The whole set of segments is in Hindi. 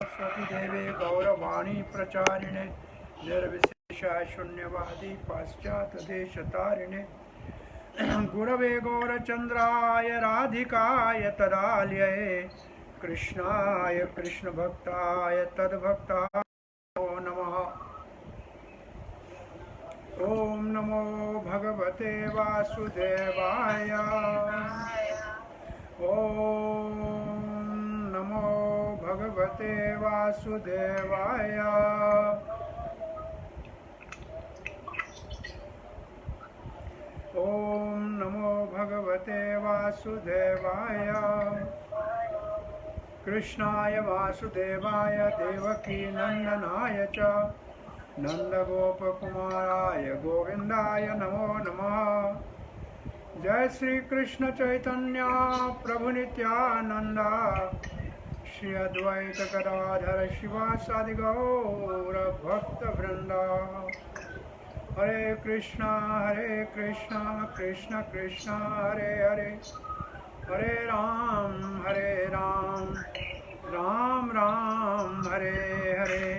सरस्वती देवे गौरवाणी प्रचारिणे निर्विशेषा शून्यवादी पाश्चात्य देश तारिणे गुरवे गौरचंद्राय राधिकाय तदालये कृष्णाय कृष्ण भक्ताय तद्भक्ताय नमः। ओम नमो भगवते वासुदेवाय। ओम नमो भगवते वासुदेवाय। ओम नमो भगवते वासुदेवाय। कृष्णाय वासुदेवाय देवकी नंदनाय च नंदगोपकुमाराय गोविंदाय नमो नमः। जय श्री कृष्ण चैतन्य प्रभु नित्यानंद श्री अद्वैत गदाधर शिवासादि गौर भक्त वृंदा। हरे कृष्णा कृष्ण कृष्ण हरे हरे, हरे राम राम राम हरे हरे।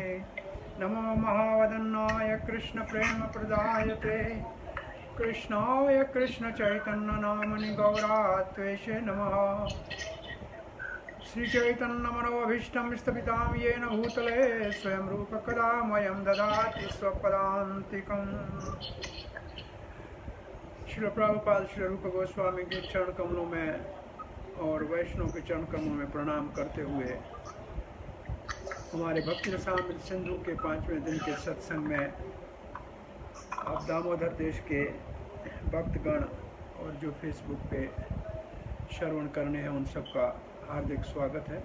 नमो महावदन्नाय कृष्ण प्रेम प्रदायते कृष्णाय कृष्ण चैतन्य नामनि गौरात्वेषे नमः। श्री चैतन्य मनोभीष्टं स्थपितां येन भूतले स्वयं रूप कदा मह्यं ददाति स्वपदान्तिकम्। श्रील प्रभुपाद श्री रूप गोस्वामी के चरण कमलों में और वैष्णव के चरण कमलों में प्रणाम करते हुए हमारे भक्ति रसामृत सिंधु के 5वें दिन के सत्संग में आप दामोदर देश के भक्तगण और जो फेसबुक पे श्रवण करने हैं उन सबका हार्दिक स्वागत है।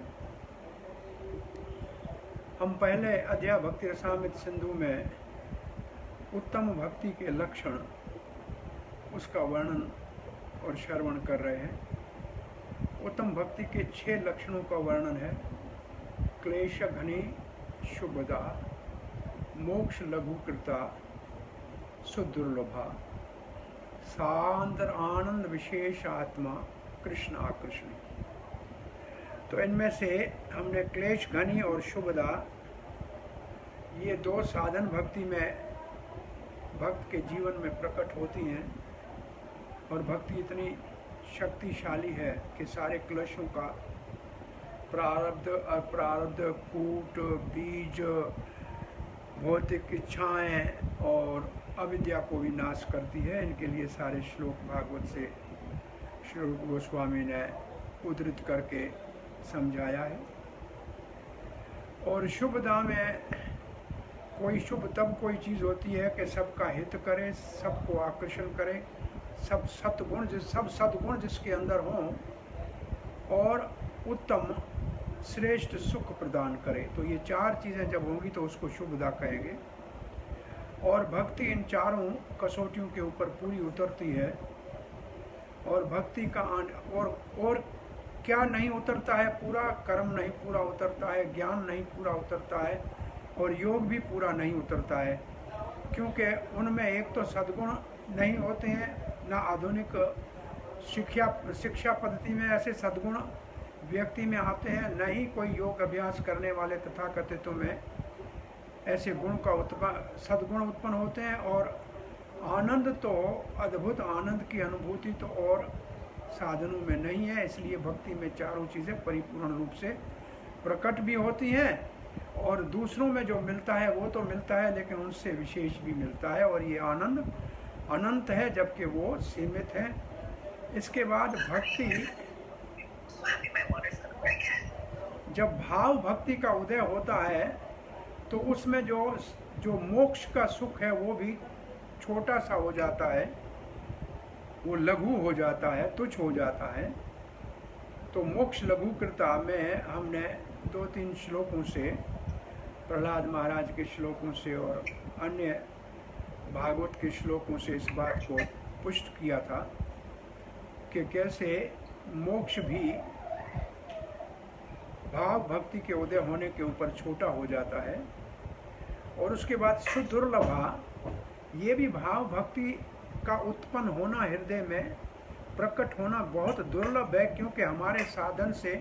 हम पहले अध्याय भक्ति रसामृत सिंधु में उत्तम भक्ति के लक्षण उसका वर्णन और श्रवण कर रहे हैं। उत्तम भक्ति के 6 लक्षणों का वर्णन है। क्लेश घनी शुभदा, मोक्ष लघुकृता, सुदुर्लभा, सांद्र आनंद विशेष आत्मा, कृष्ण आकृष्ण। तो इनमें से हमने क्लेश घनी और शुभदा ये 2 साधन भक्ति में भक्त के जीवन में प्रकट होती हैं और भक्ति इतनी शक्तिशाली है कि सारे क्लेशों का प्रारब्ध अप्रारब्ध कूट बीज भौतिक इच्छाएं और अविद्या को भी नाश करती है। इनके लिए सारे श्लोक भागवत से श्री रूप गोस्वामी ने उद्धृत करके समझाया है। और शुभदा में कोई शुभ तब कोई चीज़ होती है कि सबका हित करे, सबको आकर्षण करे, सब सद्गुण जिसके अंदर हों और उत्तम श्रेष्ठ सुख प्रदान करे। तो ये 4 चीज़ें जब होंगी तो उसको शुभदा कहेंगे। और भक्ति इन चारों कसौटियों के ऊपर पूरी उतरती है। और भक्ति का और क्या नहीं उतरता है? पूरा कर्म नहीं पूरा उतरता है, ज्ञान नहीं पूरा उतरता है और योग भी पूरा नहीं उतरता है, क्योंकि उनमें एक तो सद्गुण नहीं होते हैं, ना आधुनिक शिक्षा पद्धति में ऐसे सद्गुण व्यक्ति में आते हैं, न ही कोई योग अभ्यास करने वाले तथाकथितों में ऐसे गुण का सद्गुण उत्पन्न होते हैं। और आनंद तो अद्भुत आनंद की अनुभूति तो और साधनों में नहीं है। इसलिए भक्ति में चारों चीज़ें परिपूर्ण रूप से प्रकट भी होती हैं और दूसरों में जो मिलता है वो तो मिलता है, लेकिन उनसे विशेष भी मिलता है। और ये आनंद अनंत है जबकि वो सीमित है। इसके बाद भक्ति, जब भाव भक्ति का उदय होता है तो उसमें जो मोक्ष का सुख है वो भी छोटा सा हो जाता है, वो लघु हो जाता है, तुच्छ हो जाता है। तो मोक्ष लघुकृता में हमने 2-3 श्लोकों से, प्रहलाद महाराज के श्लोकों से और अन्य भागवत के श्लोकों से इस बात को पुष्ट किया था कि कैसे मोक्ष भी भाव भक्ति के उदय होने के ऊपर छोटा हो जाता है। और उसके बाद सुदुर्लभा, ये भी भाव भक्ति का उत्पन्न होना, हृदय में प्रकट होना बहुत दुर्लभ है, क्योंकि हमारे साधन से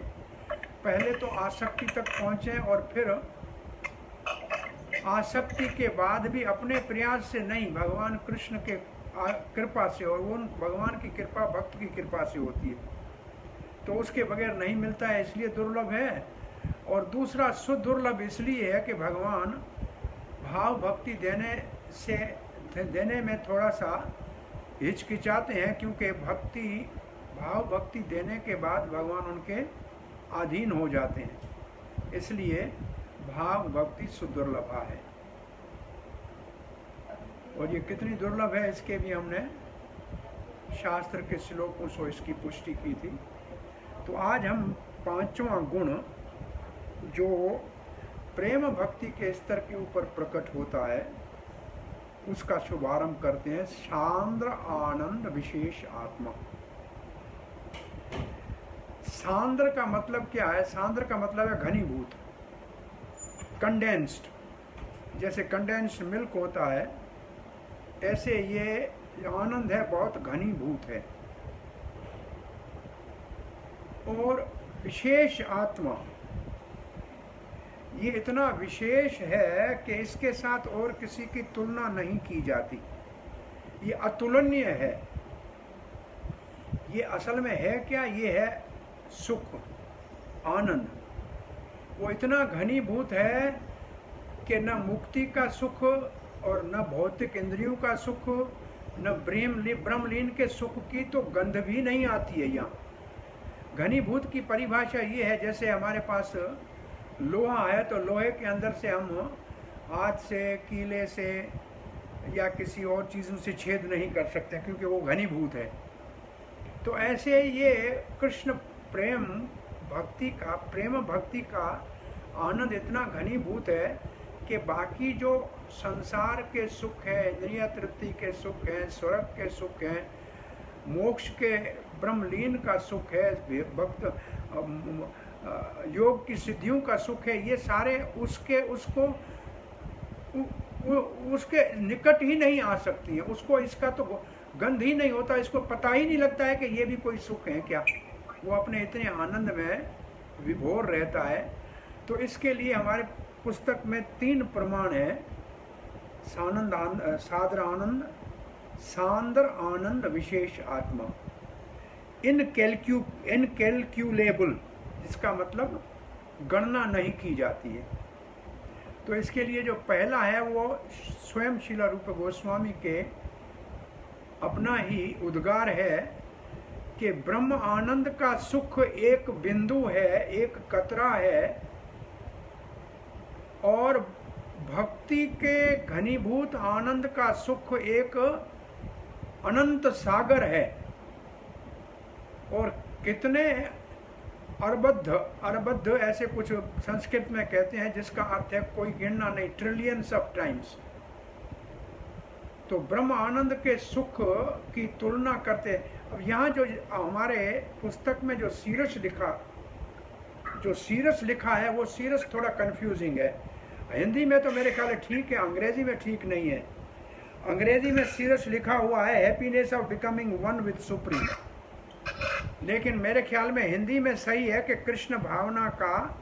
पहले तो आसक्ति तक पहुँचें और फिर आसक्ति के बाद भी अपने प्रयास से नहीं, भगवान कृष्ण के कृपा से, और वो भगवान की कृपा भक्त की कृपा से होती है, तो उसके बगैर नहीं मिलता है, इसलिए दुर्लभ है। और दूसरा सुदुर्लभ इसलिए है कि भगवान भाव भक्ति देने में थोड़ा सा हिचकिचाते हैं, क्योंकि भाव भक्ति देने के बाद भगवान उनके अधीन हो जाते हैं, इसलिए भाव भक्ति सुदुर्लभा है। और ये कितनी दुर्लभ है इसके भी हमने शास्त्र के श्लोकों से इसकी पुष्टि की थी। तो आज हम पांचवा गुण जो प्रेम भक्ति के स्तर के ऊपर प्रकट होता है उसका शुभारंभ करते हैं। सांद्र आनंद विशेष आत्मा। सांद्र का मतलब क्या है? सांद्र का मतलब है घनीभूत, कंडेंस्ड। जैसे कंडेंस्ड मिल्क होता है, ऐसे ये आनंद है, बहुत घनीभूत है। और विशेष आत्मा, ये इतना विशेष है कि इसके साथ और किसी की तुलना नहीं की जाती, ये अतुलनीय है। ये असल में है क्या? ये है सुख, आनंद। वो इतना घनीभूत है कि न मुक्ति का सुख और न भौतिक इंद्रियों का सुख, न ब्रह्मलीन के सुख की तो गंध भी नहीं आती है यहाँ। घनीभूत की परिभाषा ये है, जैसे हमारे पास लोहा है तो लोहे के अंदर से हम हाथ से, कीले से या किसी और चीज़ों से छेद नहीं कर सकते क्योंकि वो घनीभूत है। तो ऐसे ये कृष्ण प्रेम भक्ति का आनंद इतना घनीभूत है कि बाकी जो संसार के सुख है, इंद्रिय तृप्ति के सुख है, स्वर्ग के सुख है, मोक्ष के ब्रह्मलीन का सुख है, भक्त योग की सिद्धियों का सुख है, ये सारे उसके निकट ही नहीं आ सकती है। उसको इसका तो गंध ही नहीं होता, इसको पता ही नहीं लगता है कि ये भी कोई सुख है क्या। वो अपने इतने आनंद में विभोर रहता है। तो इसके लिए हमारे पुस्तक में 3 प्रमाण है। सांद्र आनंद विशेष आत्मा, इनकैलक्यूलेबल, जिसका मतलब गणना नहीं की जाती है। तो इसके लिए जो पहला है वो स्वयं श्रील रूप गोस्वामी के अपना ही उद्गार है कि ब्रह्म आनंद का सुख एक बिंदु है, एक कतरा है, और भक्ति के घनीभूत आनंद का सुख एक अनंत सागर है। और कितने अरबद्ध ऐसे कुछ संस्कृत में कहते हैं जिसका अर्थ है कोई गिनना नहीं, ट्रिलियंस ऑफ टाइम्स। तो ब्रह्म आनंद के सुख की तुलना करते। अब यहाँ जो हमारे पुस्तक में जो सीरस लिखा है वो सीरस थोड़ा कंफ्यूजिंग है। हिंदी में तो मेरे ख्याल ठीक है, अंग्रेजी में ठीक नहीं है। अंग्रेजी में सीरस लिखा हुआ है happiness of becoming one with supreme, लेकिन मेरे ख्याल में हिंदी में सही है कि कृष्ण भावना का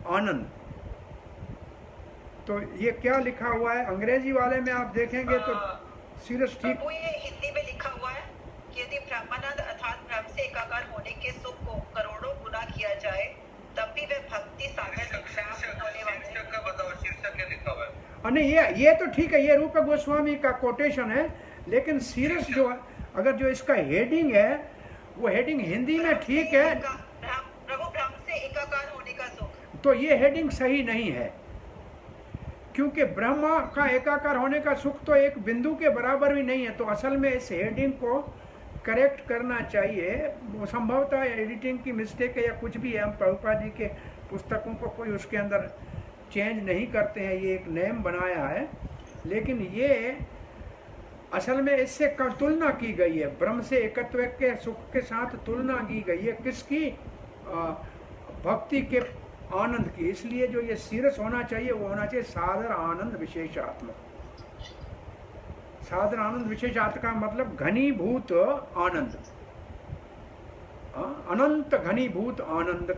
आनंद। तो ये क्या लिखा हुआ है अंग्रेजी वाले में आप देखेंगे तो सीरस ठीक। वो ये हिंदी में लिखा हुआ है कि यदि ब्रह्मानंद अर्थात ब्रह्म से एकाकार होने के सुख को करोड़ों गुना किया जाए तब भी वह भक्ति सागर से प्राप्त होने वाले। शीर्षक क्या लिखा हुआ है? नहीं, ये तो ठीक है, ये रूप गोस्वामी का कोटेशन है, लेकिन सीरस जो अगर जो इसका हेडिंग है वो हेडिंग हिंदी में ठीक है, प्रभु ब्रह्म से एकाकार होने का सुख, तो ये हेडिंग सही नहीं है, क्योंकि ब्रह्मा का एकाकार होने का सुख तो एक बिंदु के बराबर भी नहीं है। तो असल में इस हेडिंग को करेक्ट करना चाहिए। संभवतः एडिटिंग की मिस्टेक है या कुछ भी है, हम प्रभुपाद जी के पुस्तकों को कोई उसके अंदर चेंज नहीं करते हैं, ये एक नेम बनाया है। लेकिन ये असल में इससे तुलना की गई है, ब्रह्म से एकत्व के सुख के साथ तुलना की गई है। किसकी? भक्ति के आनंद की। इसलिए जो ये सीरस होना चाहिए वो होना चाहिए साधर आनंद विशेष आत्मा। साधर आनंद विशेष आत्मा का मतलब घनीभूत आनंद, अनंत घनीभूत आनंद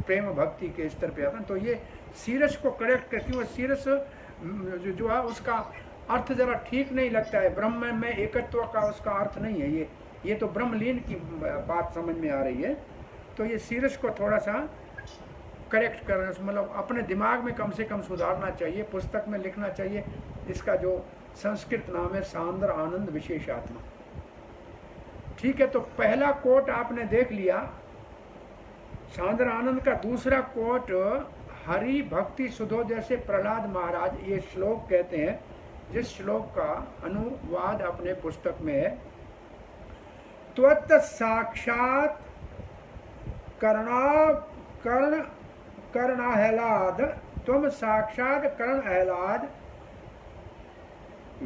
प्रेम भक्ति के स्तर पे आता है। तो ये शीरस को करेक्ट करती है। शीरस जो है उसका अर्थ जरा ठीक नहीं लगता है, ब्रह्म में एकत्व का उसका अर्थ नहीं है। ये तो ब्रह्मलीन की बात समझ में आ रही है। तो ये शीरस को थोड़ा सा करेक्ट करना, मतलब अपने दिमाग में कम से कम सुधारना चाहिए, पुस्तक में लिखना चाहिए। इसका जो संस्कृत नाम है सांद्र आनंद विशेषात्मा। ठीक है, तो पहला कोट आपने देख लिया सांद्र आनंद का। दूसरा कोट हरि भक्ति सुधोदय से प्रहलाद महाराज ये श्लोक कहते हैं, जिस श्लोक का अनुवाद अपने पुस्तक में है। त्वत् साक्षात कर्णाहलाद त्वम साक्षात कर्णाहलाद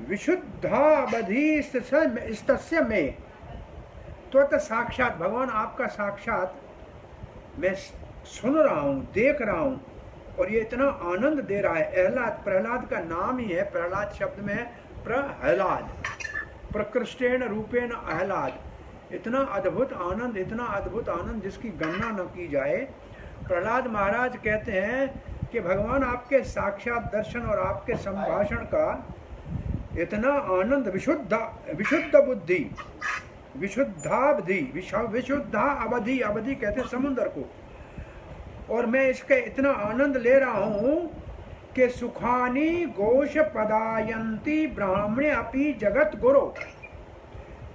विशुद्धावधि स्तस्य में। त्वत् साक्षात भगवान आपका साक्षात मैं सुन रहा हूँ, देख रहा हूँ, और ये इतना आनंद दे रहा है। अहलाद, प्रहलाद का नाम ही है, प्रहलाद शब्द में है प्रहलाद, प्रकृष्टेन रूपेण अहलाद। इतना अद्भुत आनंद, इतना अद्भुत आनंद जिसकी गणना न की जाए। प्रहलाद महाराज कहते हैं कि भगवान आपके साक्षात दर्शन और आपके संभाषण का इतना आनंद, विशुद्ध बुद्धि, विशुद्धावधि, विशुद्धा अवधि, अवधि कहते हैं समुद्र को, और मैं इसके इतना आनंद ले रहा हूं कि सुखानी घोष पदायंती ब्राह्मणे अपि जगत गुरु,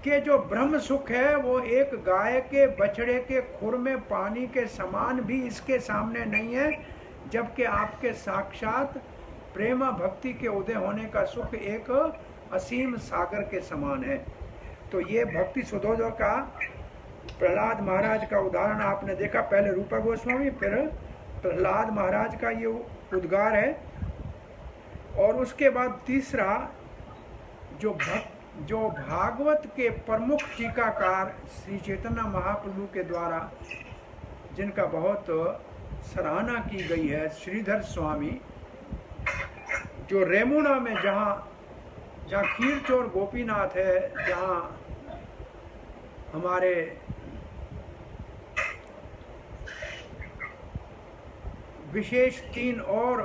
कि जो ब्रह्म सुख है वो एक गाय के बछड़े के खुर में पानी के समान भी इसके सामने नहीं है, जबकि आपके साक्षात प्रेमा भक्ति के उदय होने का सुख एक असीम सागर के समान है। तो ये भक्ति सुधोदय का प्रहलाद महाराज का उदाहरण आपने देखा। पहले रूपा गोस्वामी, फिर प्रहलाद महाराज का ये उद्गार है। और उसके बाद तीसरा जो भागवत के प्रमुख टीकाकार श्री चैतन्य महाप्रभु के द्वारा जिनका बहुत सराहना की गई है, श्रीधर स्वामी, जो रेमुणा में जहाँ खीरचोर गोपीनाथ है, जहाँ हमारे विशेष 3 और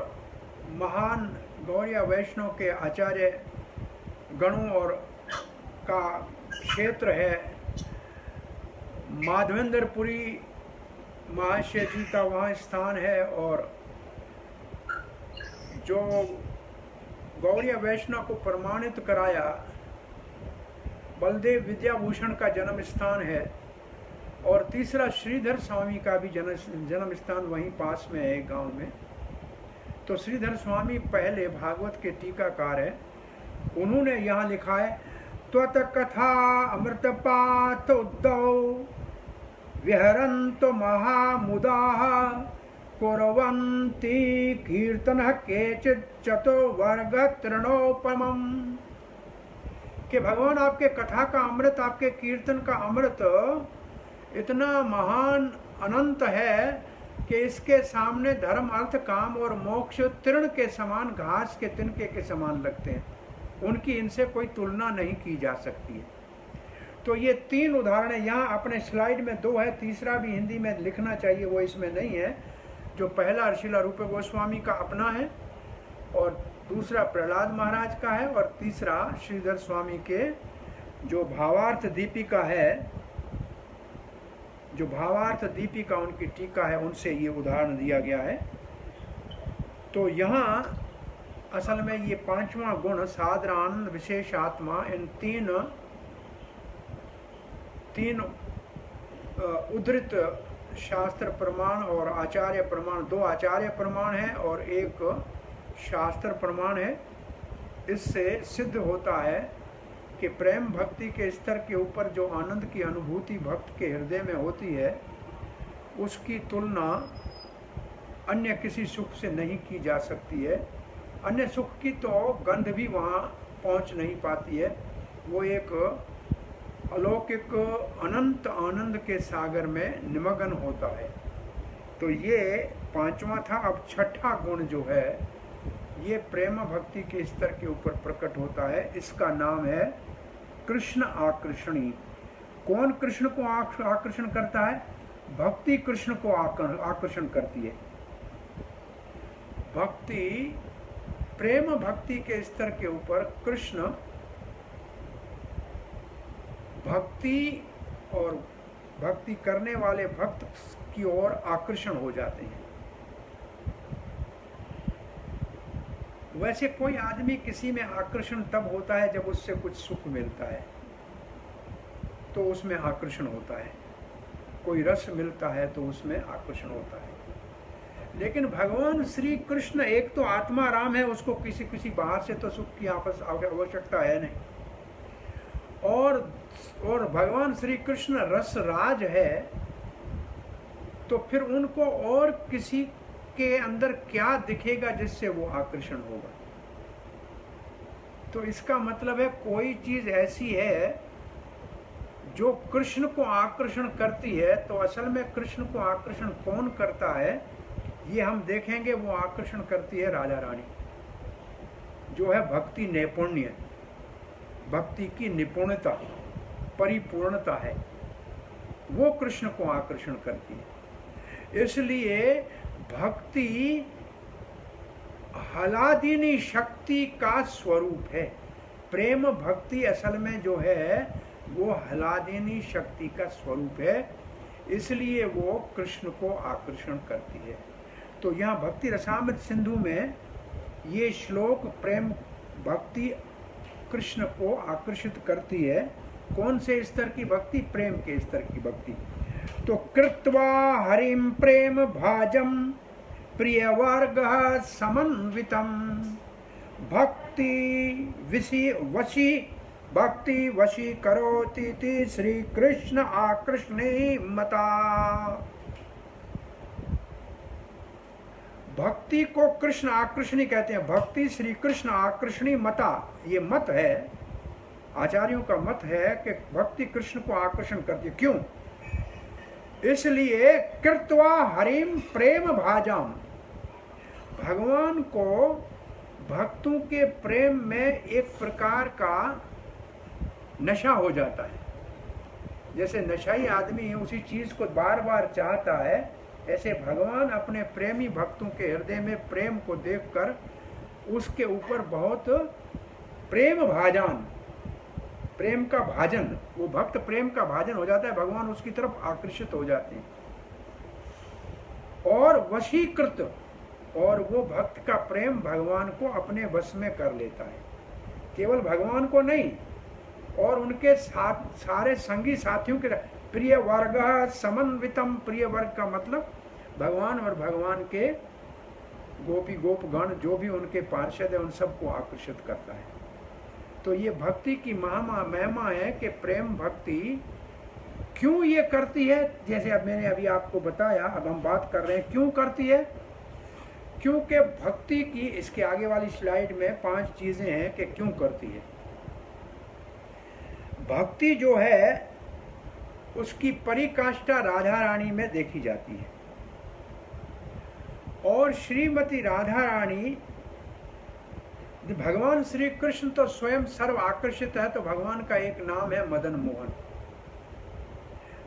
महान गौड़िया वैष्णव के आचार्य गणों और का क्षेत्र है, माधवेंद्रपुरी महाशय जी का वहाँ स्थान है, और जो गौड़िया वैष्णव को प्रमाणित कराया बलदेव विद्याभूषण का जन्म स्थान है, और तीसरा श्रीधर स्वामी का भी जन्म स्थान वहीं पास में है, एक गांव में। तो श्रीधर स्वामी पहले भागवत के टीकाकार है। उन्होंने यहाँ लिखा है, त्वत कथा अमृतपात उद्धव विहरन्त महामुदाः कुर्वन्ति कीर्तनः केचित् चतो वर्ग तृणोपमम्, कि भगवान आपके कथा का अमृत, आपके कीर्तन का अमृत इतना महान अनंत है कि इसके सामने धर्म अर्थ काम और मोक्ष तृण के समान, घास के तिनके के समान लगते हैं। उनकी इनसे कोई तुलना नहीं की जा सकती है। तो ये 3 उदाहरण यहाँ अपने स्लाइड में 2 है, तीसरा भी हिंदी में लिखना चाहिए, वो इसमें नहीं है। जो पहला ऋषिला रूप गोस्वामी का अपना है, और दूसरा प्रहलाद महाराज का है, और तीसरा श्रीधर स्वामी के जो भावार्थ दीपिका है, जो भावार्थ दीपिका उनकी टीका है, उनसे ये उदाहरण दिया गया है। तो यहाँ असल में ये 5वां गुण सादर आनंद विशेष आत्मा, इन तीन उद्धृत शास्त्र प्रमाण और आचार्य प्रमाण, 2 आचार्य प्रमाण है और 1 शास्त्र प्रमाण है। इससे सिद्ध होता है कि प्रेम भक्ति के स्तर के ऊपर जो आनंद की अनुभूति भक्त के हृदय में होती है, उसकी तुलना अन्य किसी सुख से नहीं की जा सकती है। अन्य सुख की तो गंध भी वहाँ पहुँच नहीं पाती है। वो एक अलौकिक अनंत आनंद के सागर में निमग्न होता है। तो ये 5वां था। अब 6ठा गुण जो है, ये प्रेम भक्ति के स्तर के ऊपर प्रकट होता है। इसका नाम है कृष्ण आकर्षणी। कौन कृष्ण को आकर्षण करता है? भक्ति कृष्ण को आकर्षण करती है। भक्ति, प्रेम भक्ति के स्तर के ऊपर कृष्ण भक्ति और भक्ति करने वाले भक्त की ओर आकर्षण हो जाते हैं। वैसे कोई आदमी किसी में आकर्षण तब होता है जब उससे कुछ सुख मिलता है, तो उसमें आकर्षण होता है। कोई रस मिलता है तो उसमें आकर्षण होता है। लेकिन भगवान श्री कृष्ण एक तो आत्मा राम है, उसको किसी किसी बाहर से तो सुख की आवश्यकता है नहीं। और भगवान श्री कृष्ण रस राज है, तो फिर उनको और किसी के अंदर क्या दिखेगा जिससे वो आकर्षण होगा। तो इसका मतलब है कोई चीज ऐसी है जो कृष्ण को आकर्षण करती है, तो असल में कृष्ण को आकर्षण कौन करता है ये हम देखेंगे। वो आकर्षण करती है राजा रानी, जो है भक्ति नैपुण्य, भक्ति की निपुणता, परिपूर्णता है, वो कृष्ण को आकर्षण करती है। इसलिए भक्ति हलादिनी शक्ति का स्वरूप है। प्रेम भक्ति असल में जो है वो हलादिनी शक्ति का स्वरूप है, इसलिए वो कृष्ण को आकर्षण करती है। तो यहाँ भक्ति रसामृत सिंधु में ये श्लोक प्रेम भक्ति कृष्ण को आकर्षित करती है। कौन से स्तर की भक्ति? प्रेम के स्तर की भक्ति। तो कृत्वा हरिम प्रेम भाजम प्रियवर्ग समन्वितम भक्ति वशी करोति श्री कृष्ण आकृष्णे मता। भक्ति को कृष्ण आकृष्णी कहते हैं। भक्ति श्री कृष्ण आकृष्णी मता, ये मत है, आचार्यों का मत है कि भक्ति कृष्ण को आकर्षण करती है। क्यों? इसलिए कृत्वा हरिम प्रेम भाजाम, भगवान को भक्तों के प्रेम में एक प्रकार का नशा हो जाता है। जैसे नशाई आदमी उसी चीज को बार बार चाहता है, ऐसे भगवान अपने प्रेमी भक्तों के हृदय में प्रेम को देखकर उसके ऊपर बहुत प्रेम भाजन, प्रेम का भाजन, वो भक्त प्रेम का भाजन हो जाता है, भगवान उसकी तरफ आकर्षित हो जाते हैं और वशीकृत, और वो भक्त का प्रेम भगवान को अपने वश में कर लेता है। केवल भगवान को नहीं, और उनके साथ सारे संगी साथियों के प्रिय वर्ग समन्वितम। प्रिय वर्ग का मतलब भगवान और भगवान के गोपी गोपगण जो भी उनके पार्षद है उन सबको आकर्षित करता है। तो ये भक्ति की महिमा है कि प्रेम भक्ति क्यों ये करती है। जैसे अब मैंने अभी आपको बताया, अब हम बात कर रहे हैं क्यों करती है। क्योंकि भक्ति की, इसके आगे वाली स्लाइड में 5 चीजें हैं कि क्यों करती है। भक्ति जो है उसकी परिकाष्ठा राधा रानी में देखी जाती है, और श्रीमती राधा रानी, भगवान श्री कृष्ण तो स्वयं सर्व आकर्षित है, तो भगवान का एक नाम है मदन मोहन।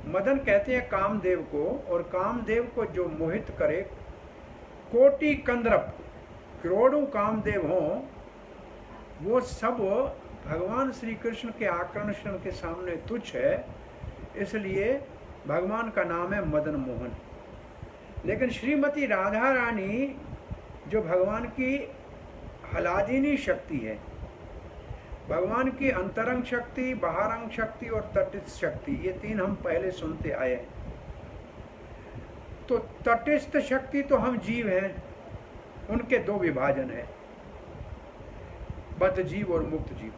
मदन कहते हैं कामदेव को, और कामदेव को जो मोहित करे, कोटि कंदर्प, करोड़ों कामदेव हों, वो सब भगवान श्री कृष्ण के आकर्षण के सामने तुच्छ है, इसलिए भगवान का नाम है मदन मोहन। लेकिन श्रीमती राधा रानी जो भगवान की हलादिनी शक्ति है, भगवान की अंतरंग शक्ति, बाहरंग शक्ति और तटस्थ शक्ति, ये 3 हम पहले सुनते आए हैं। तो तटस्थ शक्ति तो हम जीव हैं, उनके 2 विभाजन हैं, बद्ध जीव और मुक्त जीव।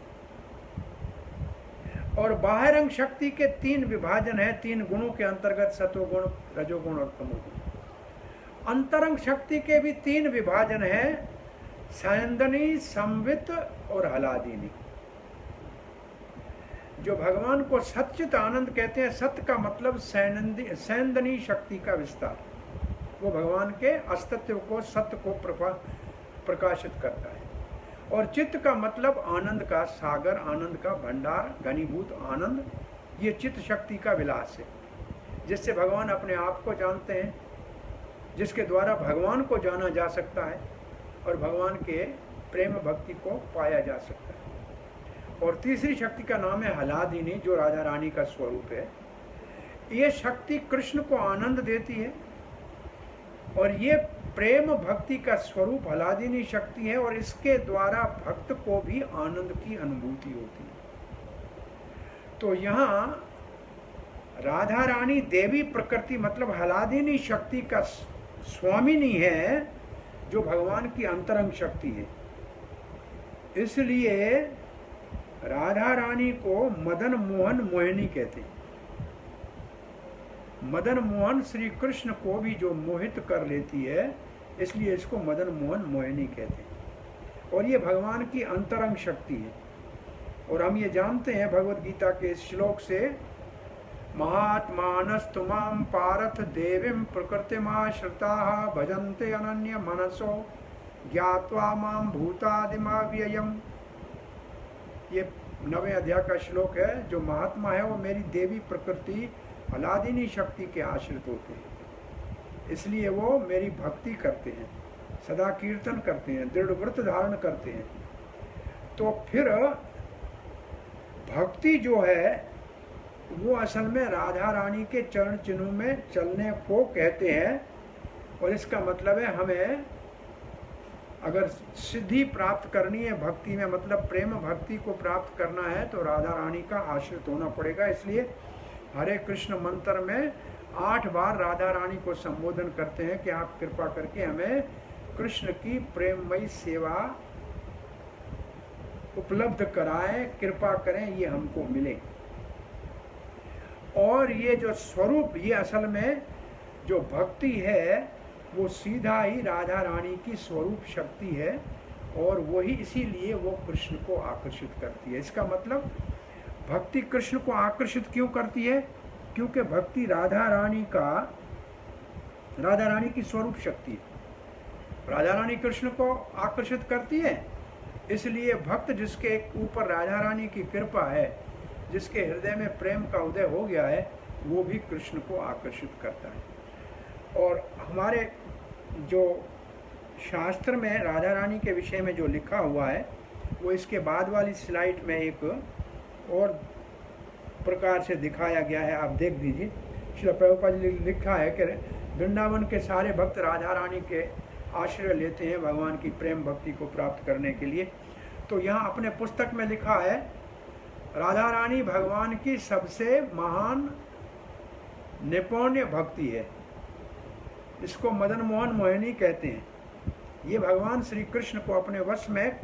और बाहरंग शक्ति के 3 विभाजन है, 3 गुणों के अंतर्गत, सतोगुण, रजोगुण और तमोगुण। अंतरंग शक्ति के भी 3 विभाजन है, सैंदनी, संवित और हलादिनी। जो भगवान को सच्चित आनंद कहते हैं, सत्य का मतलब सैंदनी शक्ति का विस्तार, वो भगवान के अस्तित्व को, सत्य को प्रकाशित करता है। और चित्त का मतलब आनंद का सागर, आनंद का भंडार, घनीभूत आनंद, ये चित्त शक्ति का विलास है। जिससे भगवान अपने आप को जानते हैं, जिसके द्वारा भगवान को जाना जा सकता है और भगवान के प्रेम भक्ति को पाया जा सकता है। और तीसरी शक्ति का नाम है हलादिनी, जो राधा रानी का स्वरूप है। ये शक्ति कृष्ण को आनंद देती है और ये प्रेम भक्ति का स्वरूप हलादिनी शक्ति है और इसके द्वारा भक्त को भी आनंद की अनुभूति होती है। तो यहाँ राधा रानी देवी प्रकृति मतलब हलादिनी शक्ति का स्वामिनी है, जो भगवान की अंतरंग शक्ति है। इसलिए राधा रानी को मदन मोहन मोहिनी कहते हैं। मदन मोहन श्री कृष्ण को भी जो मोहित कर लेती है, इसलिए इसको मदन मोहन मोहिनी कहते हैं। और ये भगवान की अंतरंग शक्ति है। और हम ये जानते हैं भगवत गीता के इस श्लोक से, महात्मानस्तु मां पारथ देवीं प्रकृतिमाश्रिताः भजन्ते अनन्य मनसो ज्ञात्वा मां भूतादिमव्ययम्। ये 9वें अध्याय का श्लोक है। जो महात्मा है वो मेरी देवी प्रकृति हलादिनी शक्ति के आश्रित होते हैं, इसलिए वो मेरी भक्ति करते हैं, सदा कीर्तन करते हैं, दृढ़ व्रत धारण करते हैं। तो फिर भक्ति जो है वो असल में राधा रानी के चरण चिन्हों में चलने को कहते हैं। और इसका मतलब है हमें अगर सिद्धि प्राप्त करनी है भक्ति में, मतलब प्रेम भक्ति को प्राप्त करना है, तो राधा रानी का आश्रित होना पड़ेगा। इसलिए हरे कृष्ण मंत्र में 8 बार राधा रानी को संबोधन करते हैं कि आप कृपा करके हमें कृष्ण की प्रेममयी सेवा उपलब्ध कराएं, कृपा करें, ये हमको मिले। और ये जो स्वरूप, ये असल में जो भक्ति है वो सीधा ही राधा रानी की स्वरूप शक्ति है और वही इसीलिए वो कृष्ण को आकर्षित करती है। इसका मतलब भक्ति कृष्ण को आकर्षित क्यों करती है? क्योंकि भक्ति राधा रानी की स्वरूप शक्ति है। राधा रानी कृष्ण को आकर्षित करती है, इसलिए भक्त जिसके ऊपर राधा रानी की कृपा है, जिसके हृदय में प्रेम का उदय हो गया है, वो भी कृष्ण को आकर्षित करता है। और हमारे जो शास्त्र में राधा रानी के विषय में जो लिखा हुआ है वो इसके बाद वाली स्लाइड में एक और प्रकार से दिखाया गया है, आप देख दीजिए। श्रील प्रभुपाद जी लिखा है कि वृंदावन के सारे भक्त राधा रानी के आश्रय लेते हैं भगवान की प्रेम भक्ति को प्राप्त करने के लिए। तो यहाँ अपने पुस्तक में लिखा है, राधा रानी भगवान की सबसे महान निपुण्य भक्ति है। इसको मदन मोहन मोहिनी कहते हैं। ये भगवान श्री कृष्ण को अपने वश में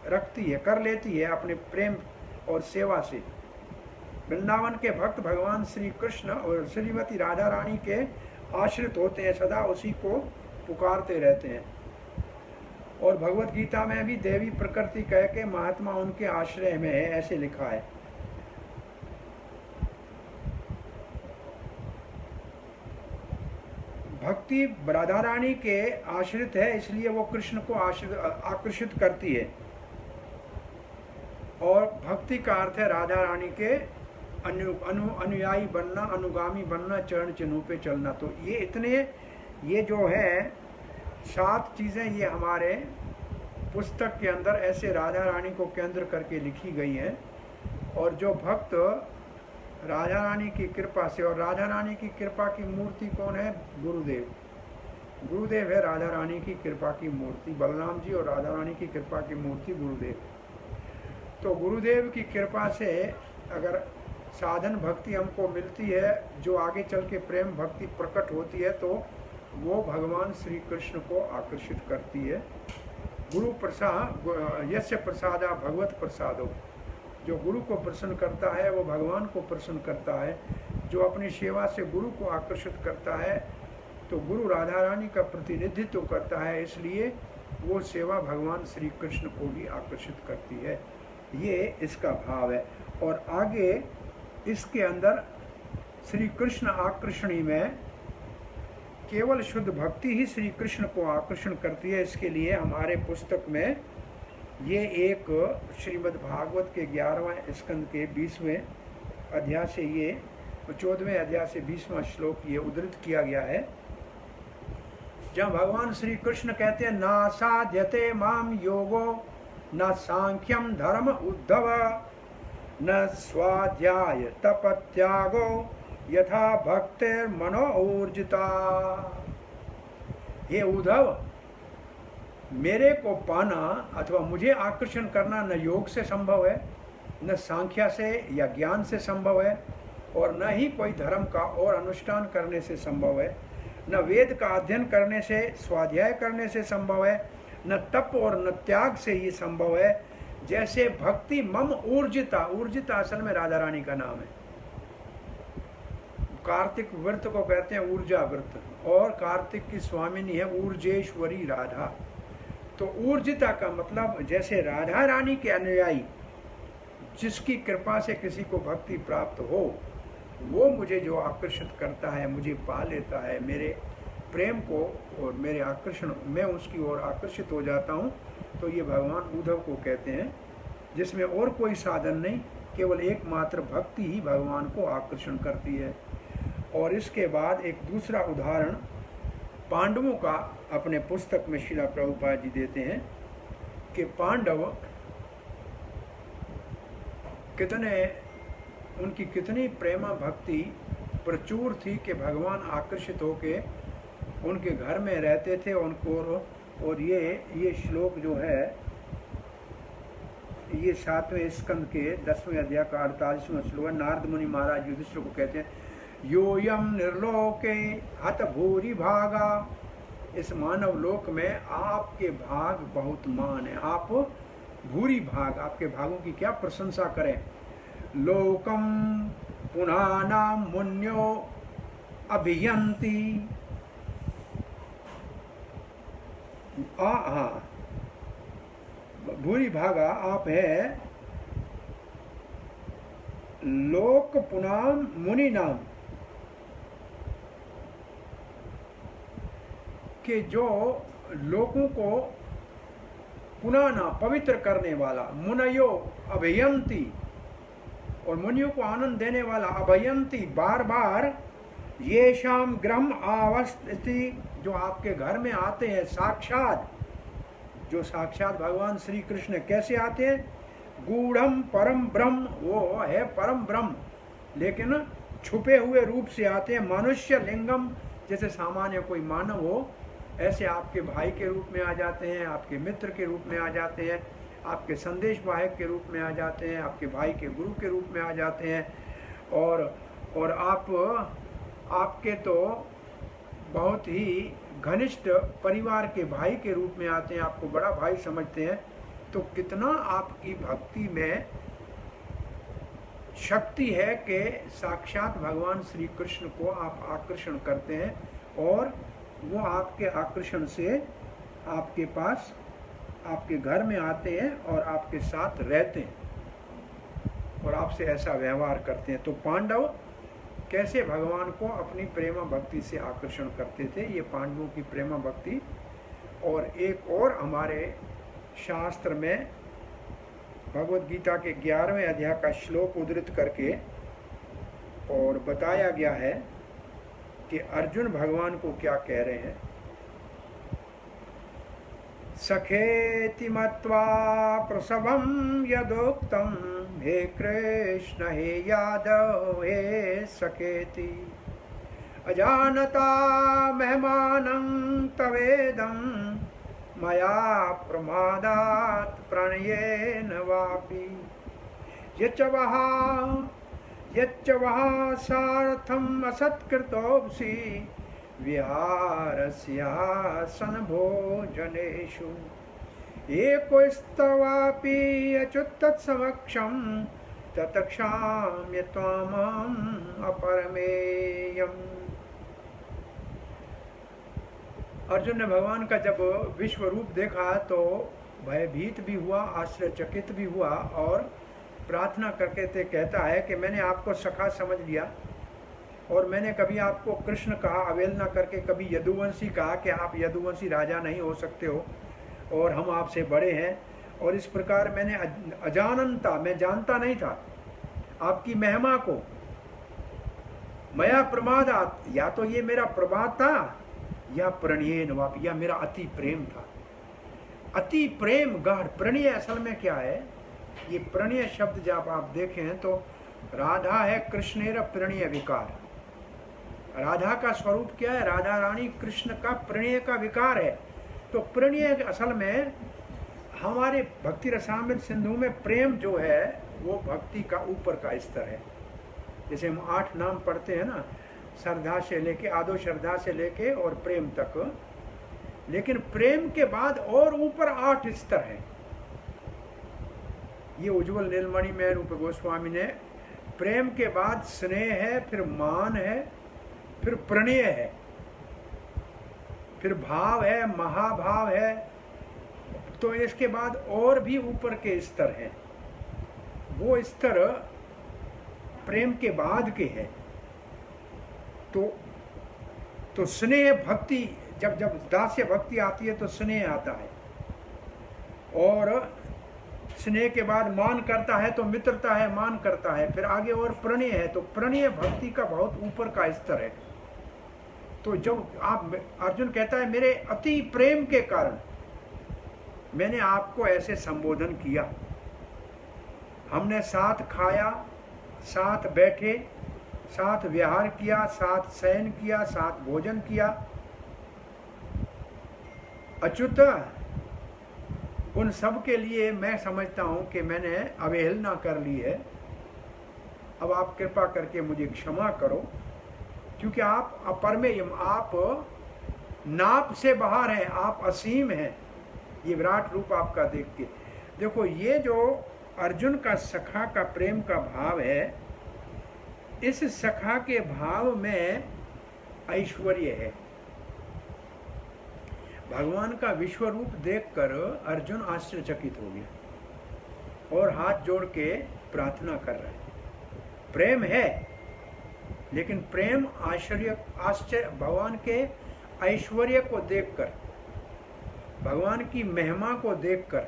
रखती है, कर लेती है अपने प्रेम और सेवा से। वृंदावन के भक्त भगवान श्री कृष्ण और श्रीमती राधा रानी के आश्रित होते हैं, सदा उसी को पुकारते रहते हैं। और भगवत गीता में भी देवी प्रकृति कह के महात्मा उनके आश्रय में है, ऐसे लिखा है। भक्ति राधा रानी के आश्रित है, इसलिए वो कृष्ण को आकर्षित करती है। और भक्ति का अर्थ है राधा रानी के अनुयायी बनना, अनुगामी बनना, चरण चिन्हों पे चलना। तो ये जो है 7 चीज़ें ये हमारे पुस्तक के अंदर ऐसे राधा रानी को केंद्र करके लिखी गई हैं। और जो भक्त राधा रानी की कृपा से, और राधा रानी की कृपा की मूर्ति कौन है? गुरुदेव। गुरुदेव है राधा रानी की कृपा की मूर्ति। बलराम जी और राधा रानी की कृपा की मूर्ति गुरुदेव। तो गुरुदेव की कृपा से अगर साधन भक्ति हमको मिलती है, जो आगे चल के प्रेम भक्ति प्रकट होती है, तो वो भगवान श्री कृष्ण को आकर्षित करती है। गुरु प्रसाद यस्य प्रसादा भगवत प्रसादो। जो गुरु को प्रसन्न करता है वो भगवान को प्रसन्न करता है। जो अपनी सेवा से गुरु को आकर्षित करता है तो गुरु राधा रानी का प्रतिनिधित्व करता है, इसलिए वो सेवा भगवान श्री कृष्ण को भी आकर्षित करती है। ये इसका भाव है। और आगे इसके अंदर श्री कृष्ण आकर्षणी में केवल शुद्ध भक्ति ही श्री कृष्ण को आकर्षण करती है। इसके लिए हमारे पुस्तक में ये एक श्रीमद् भागवत के 11वें स्कंद के 20वें अध्याय से ये 14वें अध्याय से 20वां श्लोक ये उद्धृत किया गया है, जहाँ भगवान श्री कृष्ण कहते हैं ना साध्यते माम योगो न सांख्यम धर्म उद्धव न स्वाध्याय तपत्यागो यथा भक्तिर मनो ऊर्जिता। हे उद्धव, मेरे को पाना अथवा मुझे आकर्षण करना न योग से संभव है, न सांख्या से या ज्ञान से संभव है, और न ही कोई धर्म का और अनुष्ठान करने से संभव है, न वेद का अध्ययन करने से, स्वाध्याय करने से संभव है, न तप और न त्याग से ही संभव है। जैसे भक्ति मम ऊर्जिता, ऊर्जिता असल में राधा रानी का नाम है। कार्तिक व्रत को कहते हैं ऊर्जा व्रत, और कार्तिक की स्वामिनी है ऊर्जेश्वरी राधा। तो ऊर्जिता का मतलब जैसे राधा रानी के अनुयायी जिसकी कृपा से किसी को भक्ति प्राप्त हो, वो मुझे जो आकर्षित करता है, मुझे पा लेता है, मेरे प्रेम को और मेरे आकर्षण, मैं उसकी ओर आकर्षित हो जाता हूँ। तो ये भगवान उद्धव को कहते हैं, जिसमें और कोई साधन नहीं, केवल एकमात्र भक्ति ही भगवान को आकर्षण करती है। और इसके बाद एक दूसरा उदाहरण पांडवों का अपने पुस्तक में श्रील प्रभुपाद जी देते हैं कि पांडव उनकी कितनी प्रेमा भक्ति प्रचुर थी कि भगवान आकर्षित होके उनके घर में रहते थे उनको। और ये श्लोक जो है ये 7वें स्कंद के 10वें अध्याय का 48वां श्लोक है। नारद मुनि महाराज युधिष्ठिर को कहते हैं, योयम निर्लोके हत भूरि भागा, इस मानव लोक में आपके भाग बहुत मान है। आप भूरि भाग, आपके भागों की क्या प्रशंसा करें। लोकम पुनानाम मुन्यो अभियंती, भूरि भागा आप है लोक पुनाम मुनि नाम, कि जो लोगों को पुनाना पवित्र करने वाला, मुनयो अभयंती, और मुनियों को आनंद देने वाला, अभयंती बार बार, ये शाम ग्रम आवस्थिति, जो आपके घर में आते हैं साक्षात, जो साक्षात भगवान श्री कृष्ण कैसे आते हैं, गूढ़म परम ब्रह्म, वो है परम ब्रह्म लेकिन छुपे हुए रूप से आते हैं। मनुष्य लिंगम, जैसे सामान्य कोई मानव हो ऐसे आपके भाई के रूप में आ जाते हैं, आपके मित्र के रूप में आ जाते हैं, आपके संदेश वाहक के रूप में आ जाते हैं, आपके भाई के गुरु के रूप में आ जाते हैं। और आपके तो बहुत ही घनिष्ठ परिवार के भाई के रूप में आते हैं, आपको बड़ा भाई समझते हैं। तो कितना आपकी भक्ति में शक्ति है कि साक्षात भगवान श्री कृष्ण को आप आकर्षण करते हैं, और वो आपके आकर्षण से आपके पास, आपके घर में आते हैं और आपके साथ रहते हैं और आपसे ऐसा व्यवहार करते हैं। तो पांडव कैसे भगवान को अपनी प्रेमा भक्ति से आकर्षण करते थे, ये पांडवों की प्रेमा भक्ति। और एक और हमारे शास्त्र में भगवद गीता के 11वें अध्याय का श्लोक उद्धृत करके और बताया गया है कि अर्जुन भगवान को क्या कह रहे हैं। सखेति मत्वा प्रसवम यदोक्तम, हे कृष्ण हे यादव हे सखेति, अजानता मेहमानं तवेदं, मया प्रमादात् प्रणयेन वापि, यच्च वहा सार्थम असत्कृतोऽसि, विहारस्यासन भोजनेषु, एकोस्तवापि अच्युतत्समक्षं, तत्क्षाम्य त्वामहम् अपरमेयम्। अर्जुन ने भगवान का जब विश्व रूप देखा तो भयभीत भी हुआ, आश्चर्यचकित भी हुआ, और प्रार्थना करके ते कहता है कि मैंने आपको सखा समझ लिया, और मैंने कभी आपको कृष्ण कहा अवहेलना करके, कभी यदुवंशी कहा कि आप यदुवंशी राजा नहीं हो सकते हो और हम आपसे बड़े हैं, और इस प्रकार मैंने अजानता, मैं जानता नहीं था आपकी महिमा को, मया प्रमादात, या तो ये मेरा प्रमाद था या प्रणयेन वापि, या मेरा अति प्रेम था। अति प्रेम गाढ़, प्रणय असल में क्या है? ये प्रणय शब्द जब आप देखें तो राधा है कृष्णेर प्रणय विकार। राधा का स्वरूप क्या है? राधा रानी कृष्ण का प्रणय का विकार है। तो प्रणय असल में हमारे भक्ति रसामृत सिंधु में प्रेम जो है वो भक्ति का ऊपर का स्तर है। जैसे हम 8 नाम पढ़ते हैं ना, श्रद्धा से लेके, आदो श्रद्धा से लेके और प्रेम तक, लेकिन प्रेम के बाद और ऊपर 8 स्तर हैं। ये उज्ज्वल नीलमणि में रूप गोस्वामी ने प्रेम के बाद स्नेह है, फिर मान है, फिर प्रणय है, फिर भाव है, महाभाव है, तो इसके बाद और भी ऊपर के स्तर हैं। वो स्तर प्रेम के बाद के हैं। तो स्नेह भक्ति, जब जब दास्य भक्ति आती है तो स्नेह आता है, और स्नेह के बाद मान करता है तो मित्रता है, मान करता है, फिर आगे और प्रणय है। तो प्रणय भक्ति का बहुत ऊपर का स्तर है। तो जब आप, अर्जुन कहता है मेरे अति प्रेम के कारण मैंने आपको ऐसे संबोधन किया, हमने साथ खाया, साथ बैठे, साथ विहार किया, साथ शयन किया, साथ भोजन किया। अच्युत, उन सब के लिए मैं समझता हूं कि मैंने अवहेलना कर ली है। अब आप कृपा करके मुझे क्षमा करो, क्योंकि आप अपरमेय, आप नाप से बाहर हैं, आप असीम हैं। ये विराट रूप आपका देख के देखो, ये जो अर्जुन का सखा का प्रेम का भाव है, इस सखा के भाव में ऐश्वर्य है। भगवान का विश्व रूप देखकर अर्जुन आश्चर्यचकित हो गया और हाथ जोड़ के प्रार्थना कर रहा है। प्रेम है, लेकिन प्रेम आश्चर्य भगवान के ऐश्वर्य को देखकर, भगवान की महिमा को देखकर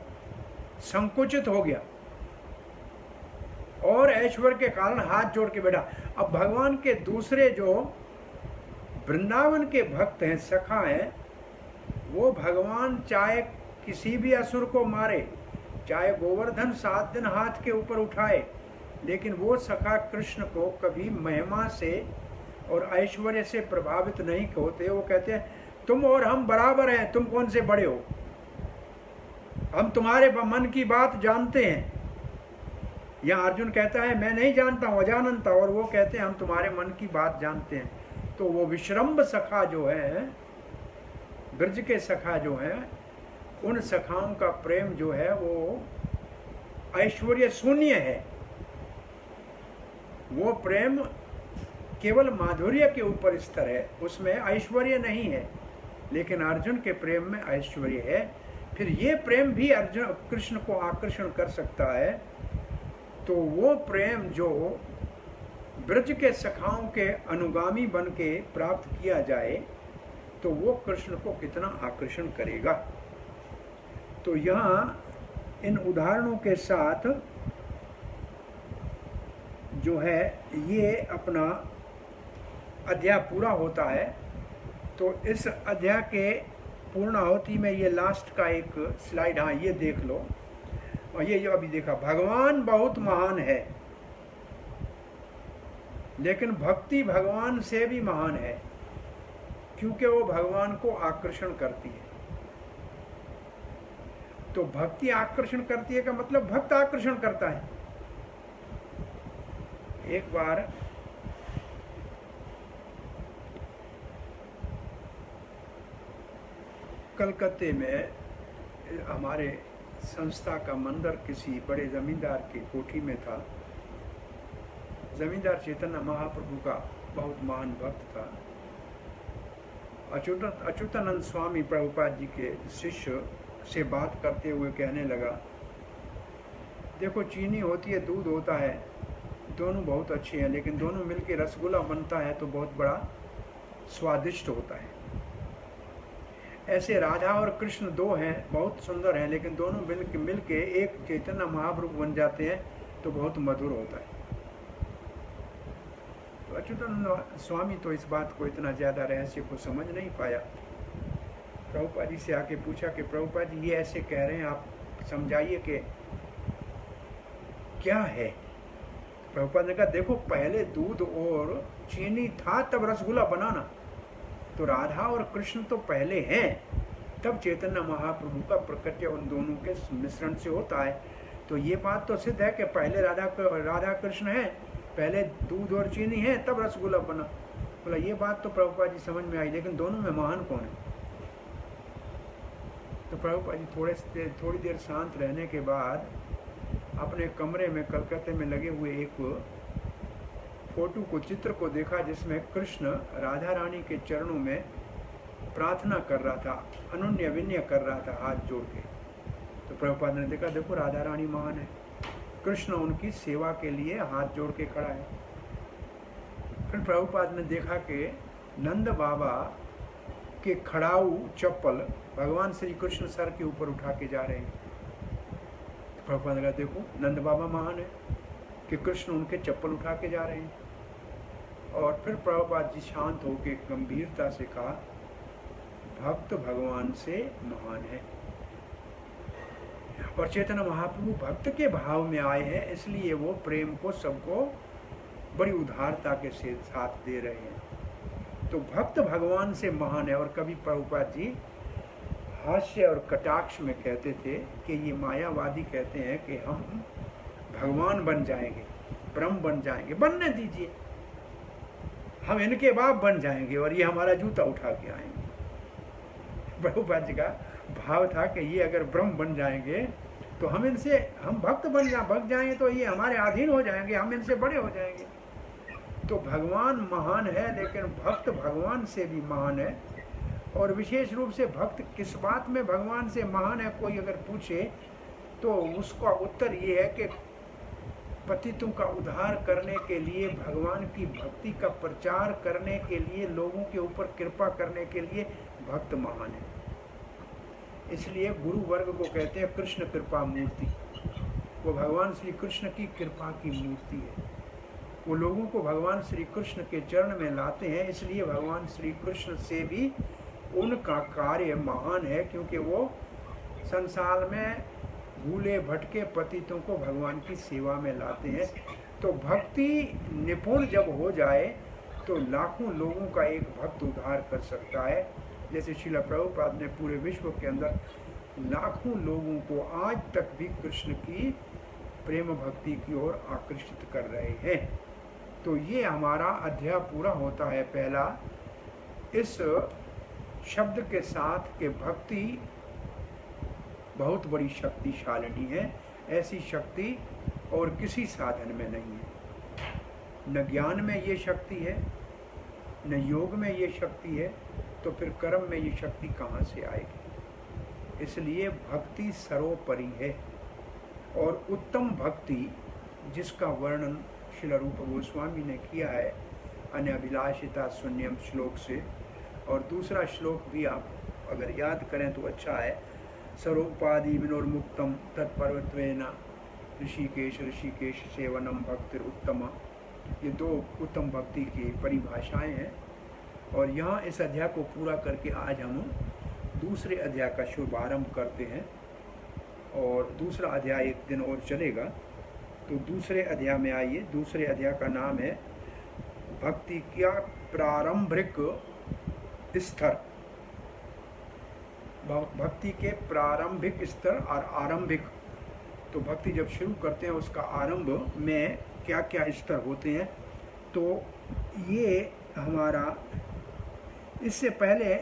संकुचित हो गया और ऐश्वर्य के कारण हाथ जोड़ के बैठा। अब भगवान के दूसरे जो वृंदावन के भक्त हैं, सखा हैं, वो भगवान चाहे किसी भी असुर को मारे, चाहे गोवर्धन 7 दिन हाथ के ऊपर उठाए, लेकिन वो सखा कृष्ण को कभी महिमा से और ऐश्वर्य से प्रभावित नहीं होते। वो कहते हैं तुम और हम बराबर हैं, तुम कौन से बड़े हो, हम तुम्हारे मन की बात जानते हैं। यहाँ अर्जुन कहता है मैं नहीं जानता हूँ, अजानंता, और वो कहते हैं हम तुम्हारे मन की बात जानते हैं। तो वो विश्रम्भ सखा जो है, ब्रज के सखा जो है, उन सखाओं का प्रेम जो है वो ऐश्वर्य शून्य है। वो प्रेम केवल माधुर्य के ऊपर स्तर है, उसमें ऐश्वर्य नहीं है। लेकिन अर्जुन के प्रेम में ऐश्वर्य है। फिर ये प्रेम भी अर्जुन कृष्ण को आकर्षण कर सकता है। तो वो प्रेम जो ब्रज के सखाओं के अनुगामी बन के प्राप्त किया जाए तो वो कृष्ण को कितना आकर्षण करेगा। तो यहाँ इन उदाहरणों के साथ जो है ये अपना अध्याय पूरा होता है। तो इस अध्याय के पूर्णाहुति में ये लास्ट का एक स्लाइड, हाँ ये देख लो। और ये जो अभी देखा, भगवान बहुत महान है, लेकिन भक्ति भगवान से भी महान है, क्योंकि वो भगवान को आकर्षण करती है। तो भक्ति आकर्षण करती है का मतलब भक्त आकर्षण करता है। एक बार कलकत्ते में हमारे संस्था का मंदिर किसी बड़े जमींदार की कोठी में था। जमींदार चैतन्य महाप्रभु का बहुत महान भक्त था। अच्युतानंद स्वामी प्रभुपाद जी के शिष्य से बात करते हुए कहने लगा, देखो चीनी होती है, दूध होता है, दोनों बहुत अच्छे हैं, लेकिन दोनों मिलकर रसगुल्ला बनता है तो बहुत बड़ा स्वादिष्ट होता है। ऐसे राधा और कृष्ण दो हैं, बहुत सुंदर हैं, लेकिन दोनों मिल के एक चैतन्य महाप्रभु बन जाते हैं तो बहुत मधुर होता है। तो अच्युतानंद स्वामी तो इस बात को, इतना ज़्यादा रहस्य को समझ नहीं पाया। प्रभुपाद जी से आके पूछा कि प्रभुपाद जी ये ऐसे कह रहे हैं, आप समझाइए कि क्या है। प्रभुपाद ने कहा देखो, पहले दूध और चीनी था तब रसगुल्ला बनाना, तो राधा और कृष्ण तो पहले हैं, तब चैतन्य महाप्रभु का प्रकट्य उन दोनों के मिश्रण से होता है। तो ये बात तो सिद्ध है कि पहले राधा कृष्ण है, पहले दूध और चीनी है, तब रसगुल्ला बना। बोला ये बात तो प्रभुपाद जी समझ में आई, लेकिन दोनों में महान कौन है? तो प्रभुपाद जी थोड़ी देर शांत रहने के बाद अपने कमरे में कलकत्ते में लगे हुए एक फोटो को, चित्र को देखा, जिसमें कृष्ण राधा रानी के चरणों में प्रार्थना कर रहा था, अनन्य विनय कर रहा था हाथ जोड़ के। तो प्रभुपाद ने देखा देखो राधा रानी महान है, कृष्ण उनकी सेवा के लिए हाथ जोड़ के खड़ा है। फिर प्रभुपाद ने देखा कि नंद बाबा के खड़ाऊ चप्पल भगवान श्री कृष्ण सर के ऊपर उठा के जा रहे हैं। तो प्रभुपाद ने कहा देखो नंद बाबा महान है कि कृष्ण उनके चप्पल उठा के जा रहे हैं। और फिर प्रभुपाद जी शांत होकर गंभीरता से कहा भक्त भगवान से महान है। और चैतन्य महाप्रभु भक्त के भाव में आए हैं, इसलिए वो प्रेम को सबको बड़ी उदारता के साथ दे रहे हैं। तो भक्त भगवान से महान है। और कभी प्रभुपाद जी हास्य और कटाक्ष में कहते थे कि ये मायावादी कहते हैं कि हम भगवान बन जाएंगे, ब्रह्म बन जाएंगे, बनने दीजिए, हम इनके बाप बन जाएंगे और ये हमारा जूता उठा के आएंगे। प्रभुपाद जी का भाव था कि ये अगर ब्रह्म बन जाएंगे तो हम भक्त भग जाएंगे तो ये हमारे अधीन हो जाएंगे, हम इनसे बड़े हो जाएंगे। तो भगवान महान है, लेकिन भक्त भगवान से भी महान है। और विशेष रूप से भक्त किस बात में भगवान से महान है, कोई अगर पूछे तो उसका उत्तर ये है कि पतितों का उद्धार करने के लिए, भगवान की भक्ति का प्रचार करने के लिए, लोगों के ऊपर कृपा करने के लिए भक्त महान है। इसलिए गुरु वर्ग को कहते हैं कृष्ण कृपा मूर्ति। वो भगवान श्री कृष्ण की कृपा की मूर्ति है। वो लोगों को भगवान श्री कृष्ण के चरण में लाते हैं, इसलिए भगवान श्री कृष्ण से भी उनका कार्य महान है, क्योंकि वो संसार में भूले भटके पतितों को भगवान की सेवा में लाते हैं। तो भक्ति निपुण जब हो जाए तो लाखों लोगों का एक भक्त उद्धार कर सकता है। जैसे श्रील प्रभुपाद ने पूरे विश्व के अंदर लाखों लोगों को आज तक भी कृष्ण की प्रेम भक्ति की ओर आकर्षित कर रहे हैं। तो ये हमारा अध्याय पूरा होता है पहला इस शब्द के साथ कि भक्ति बहुत बड़ी शक्तिशालिनी है। ऐसी शक्ति और किसी साधन में नहीं है। न ज्ञान में ये शक्ति है, न योग में ये शक्ति है, तो फिर कर्म में ये शक्ति कहाँ से आएगी। इसलिए भक्ति सर्वोपरि है। और उत्तम भक्ति जिसका वर्णन श्रील रूप गोस्वामी ने किया है अनभिलाषिता शून्यम श्लोक से, और दूसरा श्लोक भी आप अगर याद करें तो अच्छा है, सर्वोपाधि विनोर्मुक्तम तत्पर्वत्वेन ऋषिकेश ऋषिकेश सेवनम भक्तिर उत्तमा। ये दो उत्तम भक्ति की परिभाषाएं हैं। और यहाँ इस अध्याय को पूरा करके आज हम दूसरे अध्याय का शुभारंभ करते हैं। और दूसरा अध्याय एक दिन और चलेगा। तो दूसरे अध्याय में आइए। दूसरे अध्याय का नाम है भक्ति का प्रारंभिक स्तर। भक्ति के प्रारंभिक स्तर और आरंभिक। तो भक्ति जब शुरू करते हैं उसका आरंभ में क्या क्या स्तर होते हैं। तो ये हमारा इससे पहले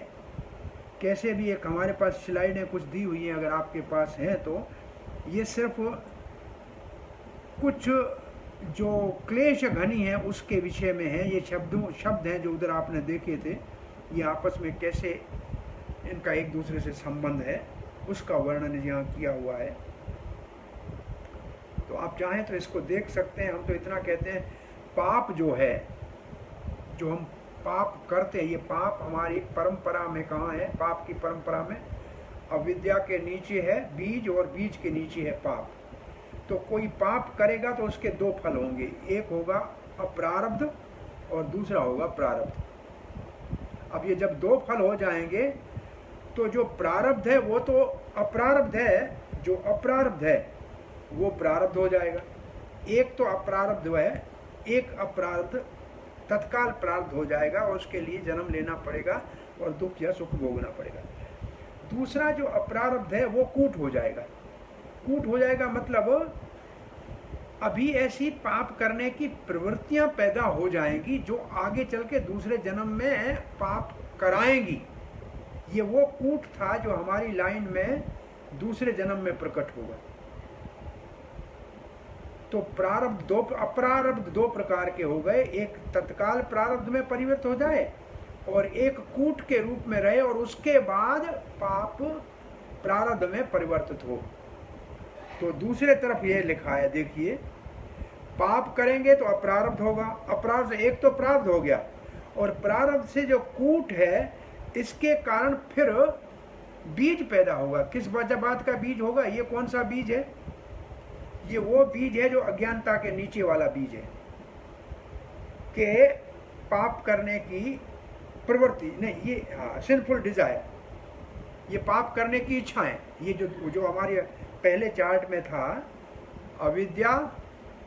कैसे भी एक हमारे पास स्लाइडें कुछ दी हुई हैं, अगर आपके पास हैं तो ये सिर्फ कुछ जो क्लेश घनी है उसके विषय में है। ये शब्द हैं जो उधर आपने देखे थे, ये आपस में कैसे इनका एक दूसरे से संबंध है उसका वर्णन यहाँ किया हुआ है। तो आप चाहें तो इसको देख सकते हैं। हम तो इतना कहते हैं पाप जो है, जो हम पाप करते हैं, ये पाप हमारी परंपरा में कहाँ है। पाप की परंपरा में अविद्या के नीचे है बीज और बीज के नीचे है पाप। तो कोई पाप करेगा तो उसके दो फल होंगे, एक होगा अप्रारब्ध और दूसरा होगा प्रारब्ध। अब ये जब दो फल हो जाएंगे तो जो प्रारब्ध है वो तो अप्रारब्ध है, जो अप्रारब्ध है वो प्रारब्ध हो जाएगा। एक तो अप्रारब्ध है, एक अप्रारब्ध तत्काल प्रारब्ध हो जाएगा और उसके लिए जन्म लेना पड़ेगा और दुख या सुख भोगना पड़ेगा। दूसरा जो अप्रारब्ध है वो कूट हो जाएगा। कूट हो जाएगा मतलब अभी ऐसी पाप करने की प्रवृत्तियां पैदा हो जाएंगी जो आगे चल के दूसरे जन्म में पाप कराएंगी। ये वो कूट था जो हमारी लाइन में दूसरे जन्म में प्रकट होगा। तो प्रारब्ध दो, अप्रारब्ध दो प्रकार के हो गए, एक तत्काल प्रारब्ध में परिवर्तित हो जाए और एक कूट के रूप में रहे और उसके बाद पाप प्रारब्ध में परिवर्तित हो। तो दूसरे तरफ ये लिखा है, देखिए, पाप करेंगे तो अप्रारब्ध होगा, अप्रारब्ध से एक तो प्रारब्ध हो गया और प्रारब्ध से जो कूट है इसके कारण फिर बीज पैदा होगा। किस बात का बीज होगा? ये कौन सा बीज है? ये वो बीज है जो अज्ञानता के नीचे वाला बीज है कि पाप करने की प्रवृत्ति, नहीं, ये सिंफुल डिजायर, ये पाप करने की इच्छाएं, ये जो हमारे पहले चार्ट में था, अविद्या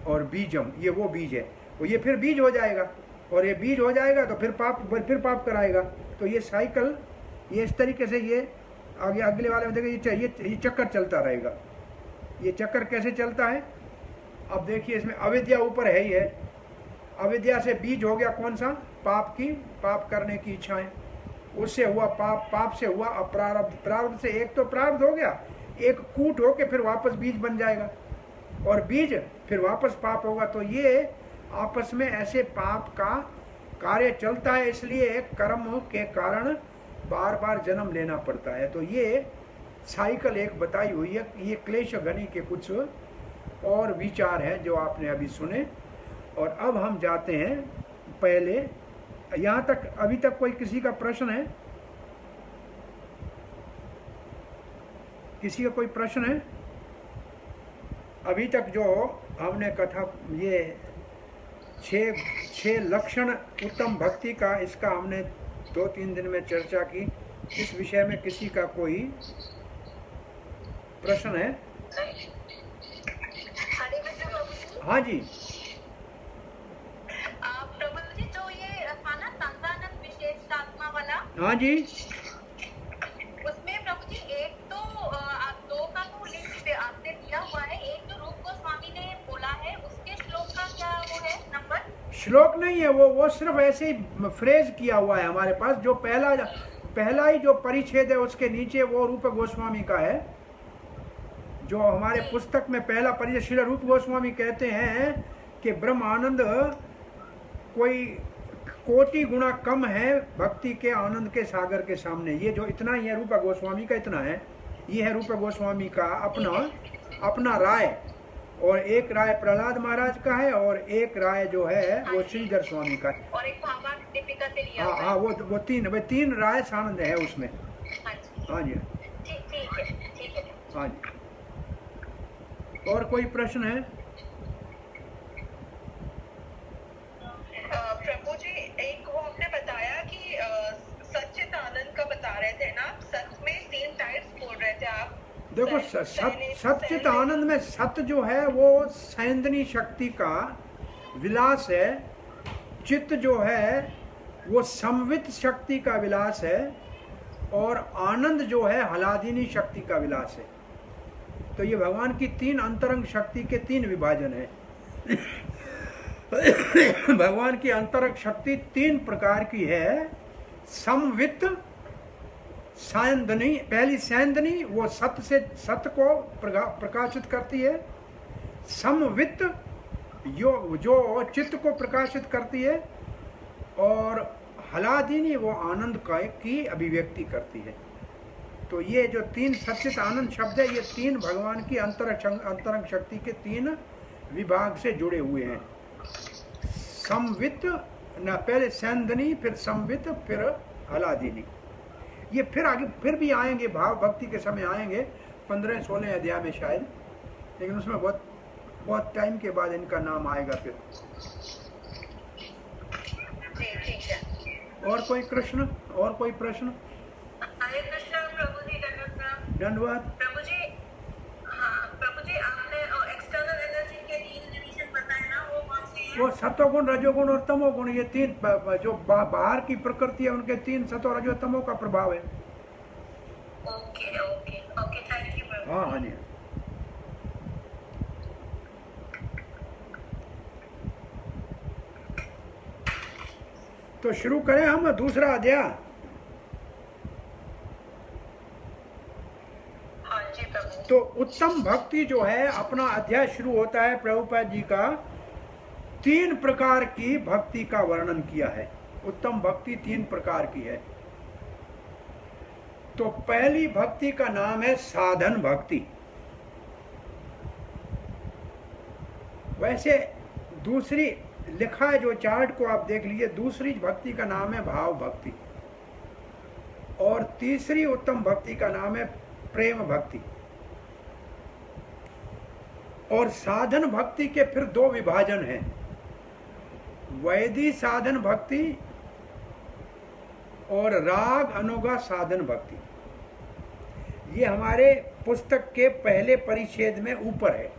और बीजम, ये वो बीज है। और ये फिर बीज हो जाएगा और ये बीज हो जाएगा तो फिर पाप कराएगा। तो ये साइकिल, ये इस तरीके से ये आगे अगले वाले में देखिए, ये चक्कर चलता रहेगा। ये चक्कर कैसे चलता है? अब देखिए, इसमें अविद्या ऊपर है ही है। अविद्या से बीज हो गया कौन सा? पाप करने की इच्छाएं, उससे हुआ पाप, पाप से हुआ अप्रारब्ध, प्रारब्ध से एक तो प्रारब्ध हो गया, एक कूट हो के फिर वापस बीज बन जाएगा और बीज फिर वापस पाप होगा। तो ये आपस में ऐसे पाप का कार्य चलता है, इसलिए कर्म के कारण बार बार जन्म लेना पड़ता है। तो ये साइकिल एक बताई हुई है। ये क्लेश गणि के कुछ और विचार हैं जो आपने अभी सुने। और अब हम जाते हैं पहले यहाँ तक। अभी तक कोई किसी का प्रश्न है? किसी का कोई प्रश्न है? अभी तक जो हमने कथा, ये छह लक्षण उत्तम भक्ति का, इसका हमने 2-3 दिन में चर्चा की। इस विषय में किसी का कोई प्रश्न है? हाँ जी। प्रभु जी, जो ये था ना संतानंद विशेषात्मा वाला, हाँ जी, उसमें प्रभु जी एक तो दो का तो लिंक आपने दिया हुआ है, एक तो रूप गोस्वामी ने बोला है, उसके श्लोक का क्या वो है नंबर? श्लोक नहीं है वो सिर्फ ऐसे ही फ्रेज किया हुआ है हमारे पास। जो पहला ही जो परिच्छेद है उसके नीचे वो रूप गोस्वामी का है। जो हमारे पुस्तक में पहला परिच्छेद, श्री रूप गोस्वामी कहते हैं कि ब्रह्म आनंद कोई कोटि गुना कम है भक्ति के आनंद के सागर के सामने। ये जो इतना ही है रूप गोस्वामी का, इतना है। ये है रूप गोस्वामी का अपना राय, और एक राय प्रहलाद महाराज का है और एक राय जो है वो श्रीधर स्वामी का है। और एक भागवत दीपिका से लिया। हाँ, वो तीन राय सानंद है उसमें। हाँ जी, ठीक है। हाँ जी। और कोई प्रश्न है? प्रभु जी, एक वो आपने बताया कि सच्चित आनंद का बता रहे थे ना, सच में 3 टाइप्स बोल रहे थे आप। देखो, सच्चित आनंद में सत्य जो है वो सैंदनी शक्ति का विलास है। चित्त जो है वो संवित शक्ति का विलास है और आनंद जो है हलादिनी शक्ति का विलास है। तो ये भगवान की 3 अंतरंग शक्ति के 3 विभाजन है। भगवान की अंतरंग शक्ति 3 प्रकार की है। संवित, सैंदनी, पहली सैंदनी वो सत्य को प्रकाशित करती है। समवित जो चित्त को प्रकाशित करती है, और हलादिनी वो आनंद की अभिव्यक्ति करती है। तो ये जो 3 सच्चित आनंद शब्द है, ये 3 भगवान की अंतरंग शक्ति के 3 विभाग से जुड़े हुए हैं। संवित न, पहले सैंदनी, फिर संवित, फिर हलादिनी। ये फिर आगे फिर भी आएंगे, भाव भक्ति के समय आएंगे 15-16 अध्याय में शायद, लेकिन उसमें बहुत टाइम के बाद इनका नाम आएगा फिर। जी ठीक है। और कोई कृष्ण, और कोई प्रश्न? हरे कृष्ण प्रभु जी, धन्यवाद। धन्यवाद। प्रभु जी, हाँ प्रभु जी, आपने एक्सटर्नल एनर्जी के 3 डिवीजन बताए ना, वो कौन से हैं? वो सतोगुण, रजोगुण और तमोगुण, ये तीन जो बाहर की प्रकृति है उनके तीन सतो रजो तमो का प्रभाव है। Okay okay okay, thank you प्रभु। हाँ हाँ जी। तो शुरू करें हम दूसरा अध्याय। हाँ जी प्रभु। तो उत्तम भक्ति जो है, अपना अध्याय शुरू होता है प्रभुपाद जी का 3 प्रकार की भक्ति का वर्णन किया है। उत्तम भक्ति 3 प्रकार की है। तो पहली भक्ति का नाम है साधन भक्ति। वैसे दूसरी लिखा है, जो चार्ट को आप देख लीजिए, दूसरी भक्ति का नाम है भाव भक्ति, और तीसरी उत्तम भक्ति का नाम है प्रेम भक्ति। और साधन भक्ति के फिर 2 विभाजन हैं, वैदिक साधन भक्ति और राग अनुगा साधन भक्ति। ये हमारे पुस्तक के पहले परिच्छेद में ऊपर है,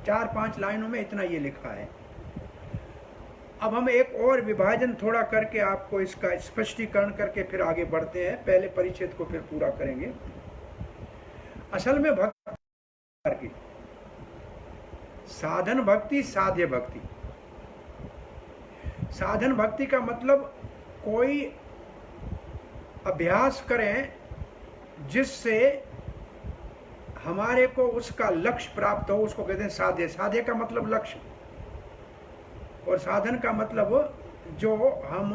4-5 लाइनों में इतना ये लिखा है। अब हम एक और विभाजन थोड़ा करके आपको इसका स्पष्टीकरण करके फिर आगे बढ़ते हैं। पहले परिच्छेद को फिर पूरा करेंगे। असल में भक्ति की साधन भक्ति, साध्य भक्ति। साधन भक्ति का मतलब कोई अभ्यास करें जिससे हमारे को उसका लक्ष्य प्राप्त हो, उसको कहते हैं साध्य। साध्य का मतलब लक्ष्य, और साधन का मतलब जो हम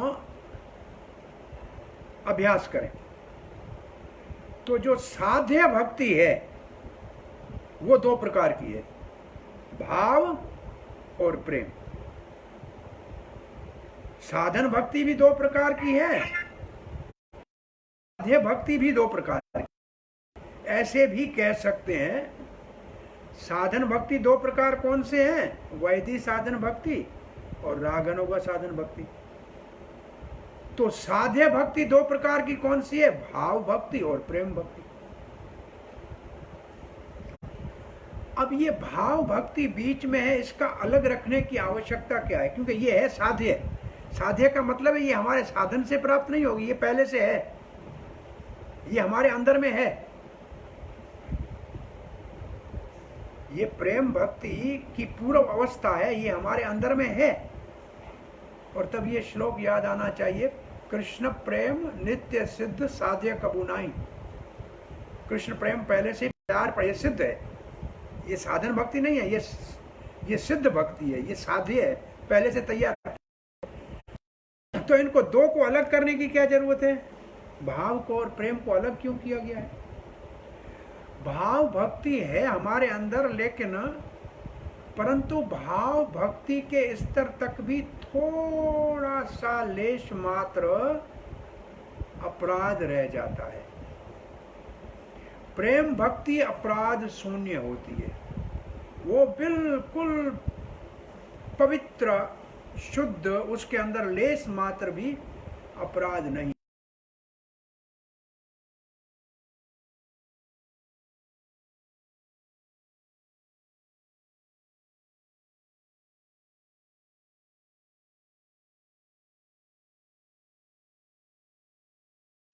अभ्यास करें। तो जो साध्य भक्ति है वो 2 प्रकार की है, भाव और प्रेम। साधन भक्ति भी 2 प्रकार की है, साध्य भक्ति भी 2 प्रकार की। ऐसे भी कह सकते हैं साधन भक्ति 2 प्रकार कौन से हैं, वैदिक साधन भक्ति और रागानुगा साधन भक्ति। तो साध्य भक्ति 2 प्रकार की कौन सी है, भाव भक्ति और प्रेम भक्ति। अब ये भाव भक्ति बीच में है, इसका अलग रखने की आवश्यकता क्या है, क्योंकि ये है साध्य। साध्य का मतलब है ये हमारे साधन से प्राप्त नहीं होगी, ये पहले से है, ये हमारे अंदर में है। ये प्रेम भक्ति की पूर्व अवस्था है, ये हमारे अंदर में है। और तब ये श्लोक याद आना चाहिए, कृष्ण प्रेम नित्य सिद्ध साध्य कबूनाई। कृष्ण प्रेम पहले से प्यार पर सिद्ध है, ये साधन भक्ति नहीं है, ये सिद्ध भक्ति है, ये साध्य है, पहले से तैयार। तो इनको 2 को अलग करने की क्या जरूरत है, भाव को और प्रेम को अलग क्यों किया गया है। भाव भक्ति है हमारे अंदर, लेकिन परंतु भाव भक्ति के स्तर तक भी थोड़ा सा लेश मात्र अपराध रह जाता है। प्रेम भक्ति अपराध शून्य होती है, वो बिल्कुल पवित्र शुद्ध, उसके अंदर लेश मात्र भी अपराध नहीं।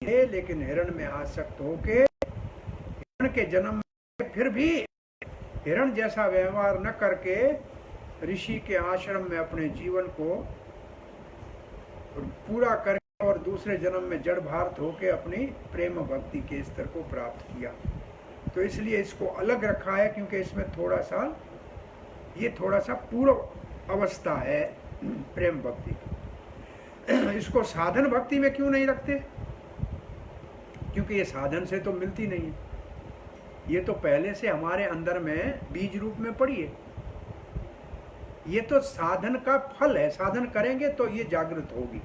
लेकिन हिरण में आसक्त होके हिरण के जन्म में फिर भी हिरण जैसा व्यवहार न करके ऋषि के आश्रम में अपने जीवन को पूरा करके और दूसरे जन्म में जड़ भारत होके अपनी प्रेम भक्ति के स्तर को प्राप्त किया। तो इसलिए इसको अलग रखा है, क्योंकि इसमें ये थोड़ा सा पूर्व अवस्था है प्रेम भक्ति। इसको साधन भक्ति में क्यों नहीं रखते, क्योंकि ये साधन से तो मिलती नहीं है, ये तो पहले से हमारे अंदर में बीज रूप में पड़ी है। ये तो साधन का फल है, साधन करेंगे तो ये जागृत होगी।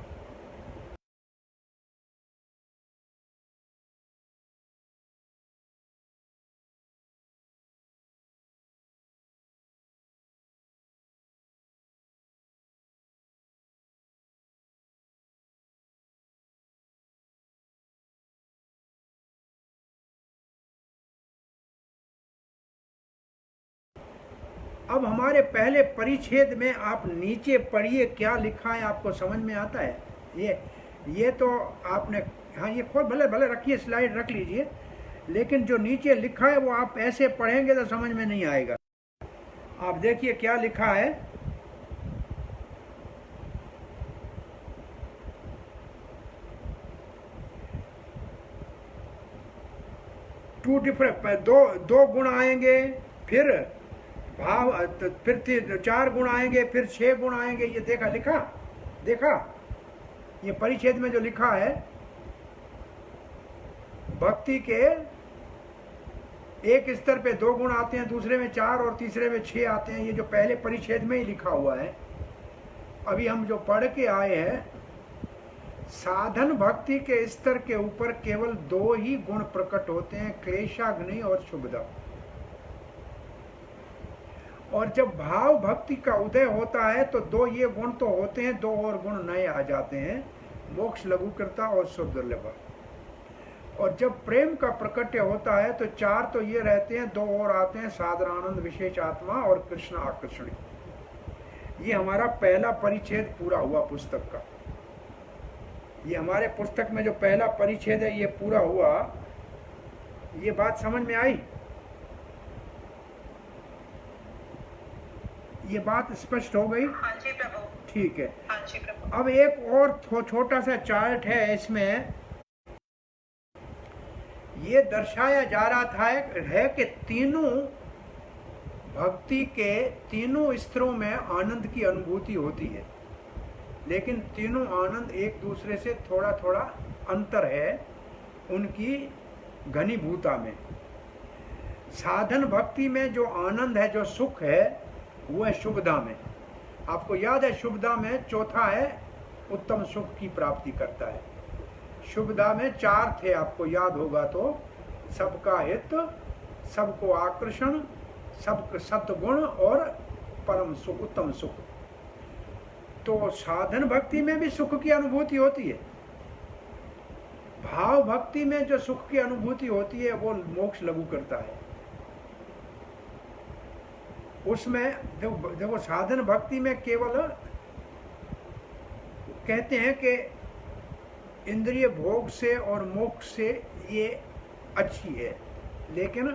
अब हमारे पहले परिच्छेद में आप नीचे पढ़िए क्या लिखा है, आपको समझ में आता है? ये तो आपने, हाँ ये खोल, भले भले रखिए, स्लाइड रख लीजिए, लेकिन जो नीचे लिखा है वो आप ऐसे पढ़ेंगे तो समझ में नहीं आएगा। आप देखिए क्या लिखा है। टू डिफरेंट, दो गुण आएंगे, फिर भाव, फिर 4 गुण आएंगे, फिर 6 गुण आएंगे। ये देखा, लिखा, देखा, ये परिच्छेद में जो लिखा है, भक्ति के एक स्तर पे 2 गुण आते हैं, दूसरे में 4 और तीसरे में 6 आते हैं। ये जो पहले परिच्छेद में ही लिखा हुआ है। अभी हम जो पढ़ के आए हैं, साधन भक्ति के स्तर के ऊपर केवल 2 ही गुण प्रकट होते हैं, क्लेशाग्नि और शुभदा। और जब भाव भक्ति का उदय होता है तो 2 ये गुण तो होते हैं, 2 और गुण नए आ जाते हैं, मोक्ष लघुकृता और सुदुर्लभ। और जब प्रेम का प्रकट्य होता है तो 4 तो ये रहते हैं, 2 और आते हैं, साधनानंद, विशेष आत्मा और कृष्ण आकर्षण। ये हमारा पहला परिच्छेद पूरा हुआ पुस्तक का। ये हमारे पुस्तक में जो पहला परिच्छेद है ये पूरा हुआ। ये बात समझ में आई? ये बात स्पष्ट हो गई? हाँ जी प्रभु। ठीक है। हाँ जी प्रभु। अब एक और छोटा सा चार्ट है, इसमें ये दर्शाया जा रहा था है कि तीनों भक्ति के तीनों स्तरों में आनंद की अनुभूति होती है, लेकिन तीनों आनंद एक दूसरे से थोड़ा थोड़ा अंतर है उनकी घनीभूता में। साधन भक्ति में जो आनंद है, जो सुख है, वो है शुभदा में। आपको याद है, शुभदा में चौथा है उत्तम सुख की प्राप्ति करता है। शुभदा में 4 थे, आपको याद होगा तो, सबका हित, सबको आकर्षण, सब सत्गुण और परम सुख, उत्तम सुख। तो साधन भक्ति में भी सुख की अनुभूति होती है। भाव भक्ति में जो सुख की अनुभूति होती है वो मोक्ष लघु करता है। उसमें देखो साधन भक्ति में केवल कहते हैं कि इंद्रिय भोग से और मोक्ष से ये अच्छी है, लेकिन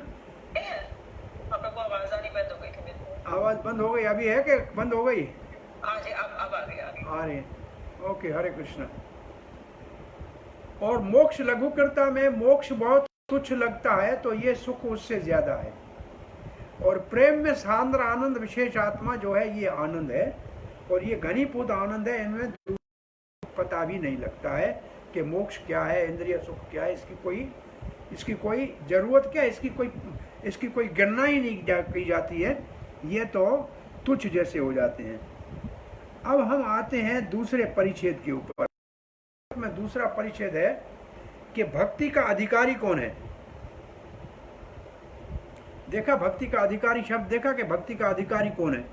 आवाज आनी बंद हो गई थी मेरी। आवाज बंद हो गई? अभी है कि बंद हो गई? हाँ जी, अब आ गई, आ रही। ओके, हरे कृष्ण। और मोक्ष लघुकर्ता में मोक्ष बहुत तुच्छ लगता है, तो ये सुख उससे ज्यादा है। और प्रेम में सांद्र आनंद, विशेष आत्मा जो है, ये आनंद है, और ये घनीभूत आनंद है। इनमें पता भी नहीं लगता है कि मोक्ष क्या है, इंद्रिय सुख क्या है, इसकी कोई जरूरत क्या है, इसकी कोई गणना ही नहीं की जाती है। ये तो तुच्छ जैसे हो जाते हैं। अब हम आते हैं दूसरे परिच्छेद के ऊपर। में दूसरा परिच्छेद है कि भक्ति का अधिकारी कौन है। देखा भक्ति का अधिकारी शब्द, देखा कि भक्ति का अधिकारी कौन है।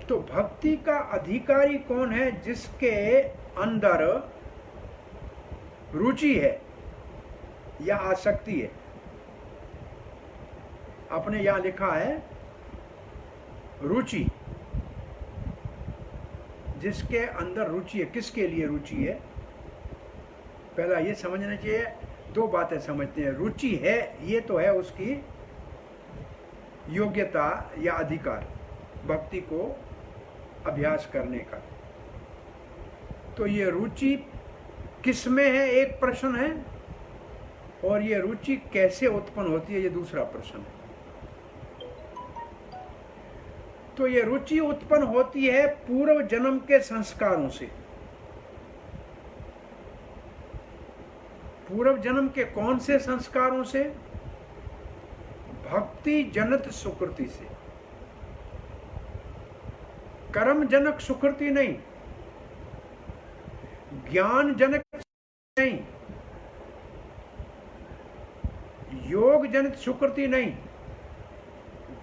तो भक्ति का अधिकारी कौन है? जिसके अंदर रुचि है या आसक्ति है। आपने यहां लिखा है रुचि, जिसके अंदर रुचि है। किसके लिए रुचि है? पहला ये समझना चाहिए, 2 बातें समझते हैं। रुचि है, ये तो है उसकी योग्यता या अधिकार भक्ति को अभ्यास करने का। तो ये रुचि किस में है, एक प्रश्न है, और ये रुचि कैसे उत्पन्न होती है, ये दूसरा प्रश्न है। तो ये रुचि उत्पन्न होती है पूर्व जन्म के संस्कारों से। पूर्व जन्म के कौन से संस्कारों से? भक्ति जनित सुकृति से। कर्म जनक सुकृति नहीं, ज्ञान जनक नहीं, योग जनित सुकृति नहीं,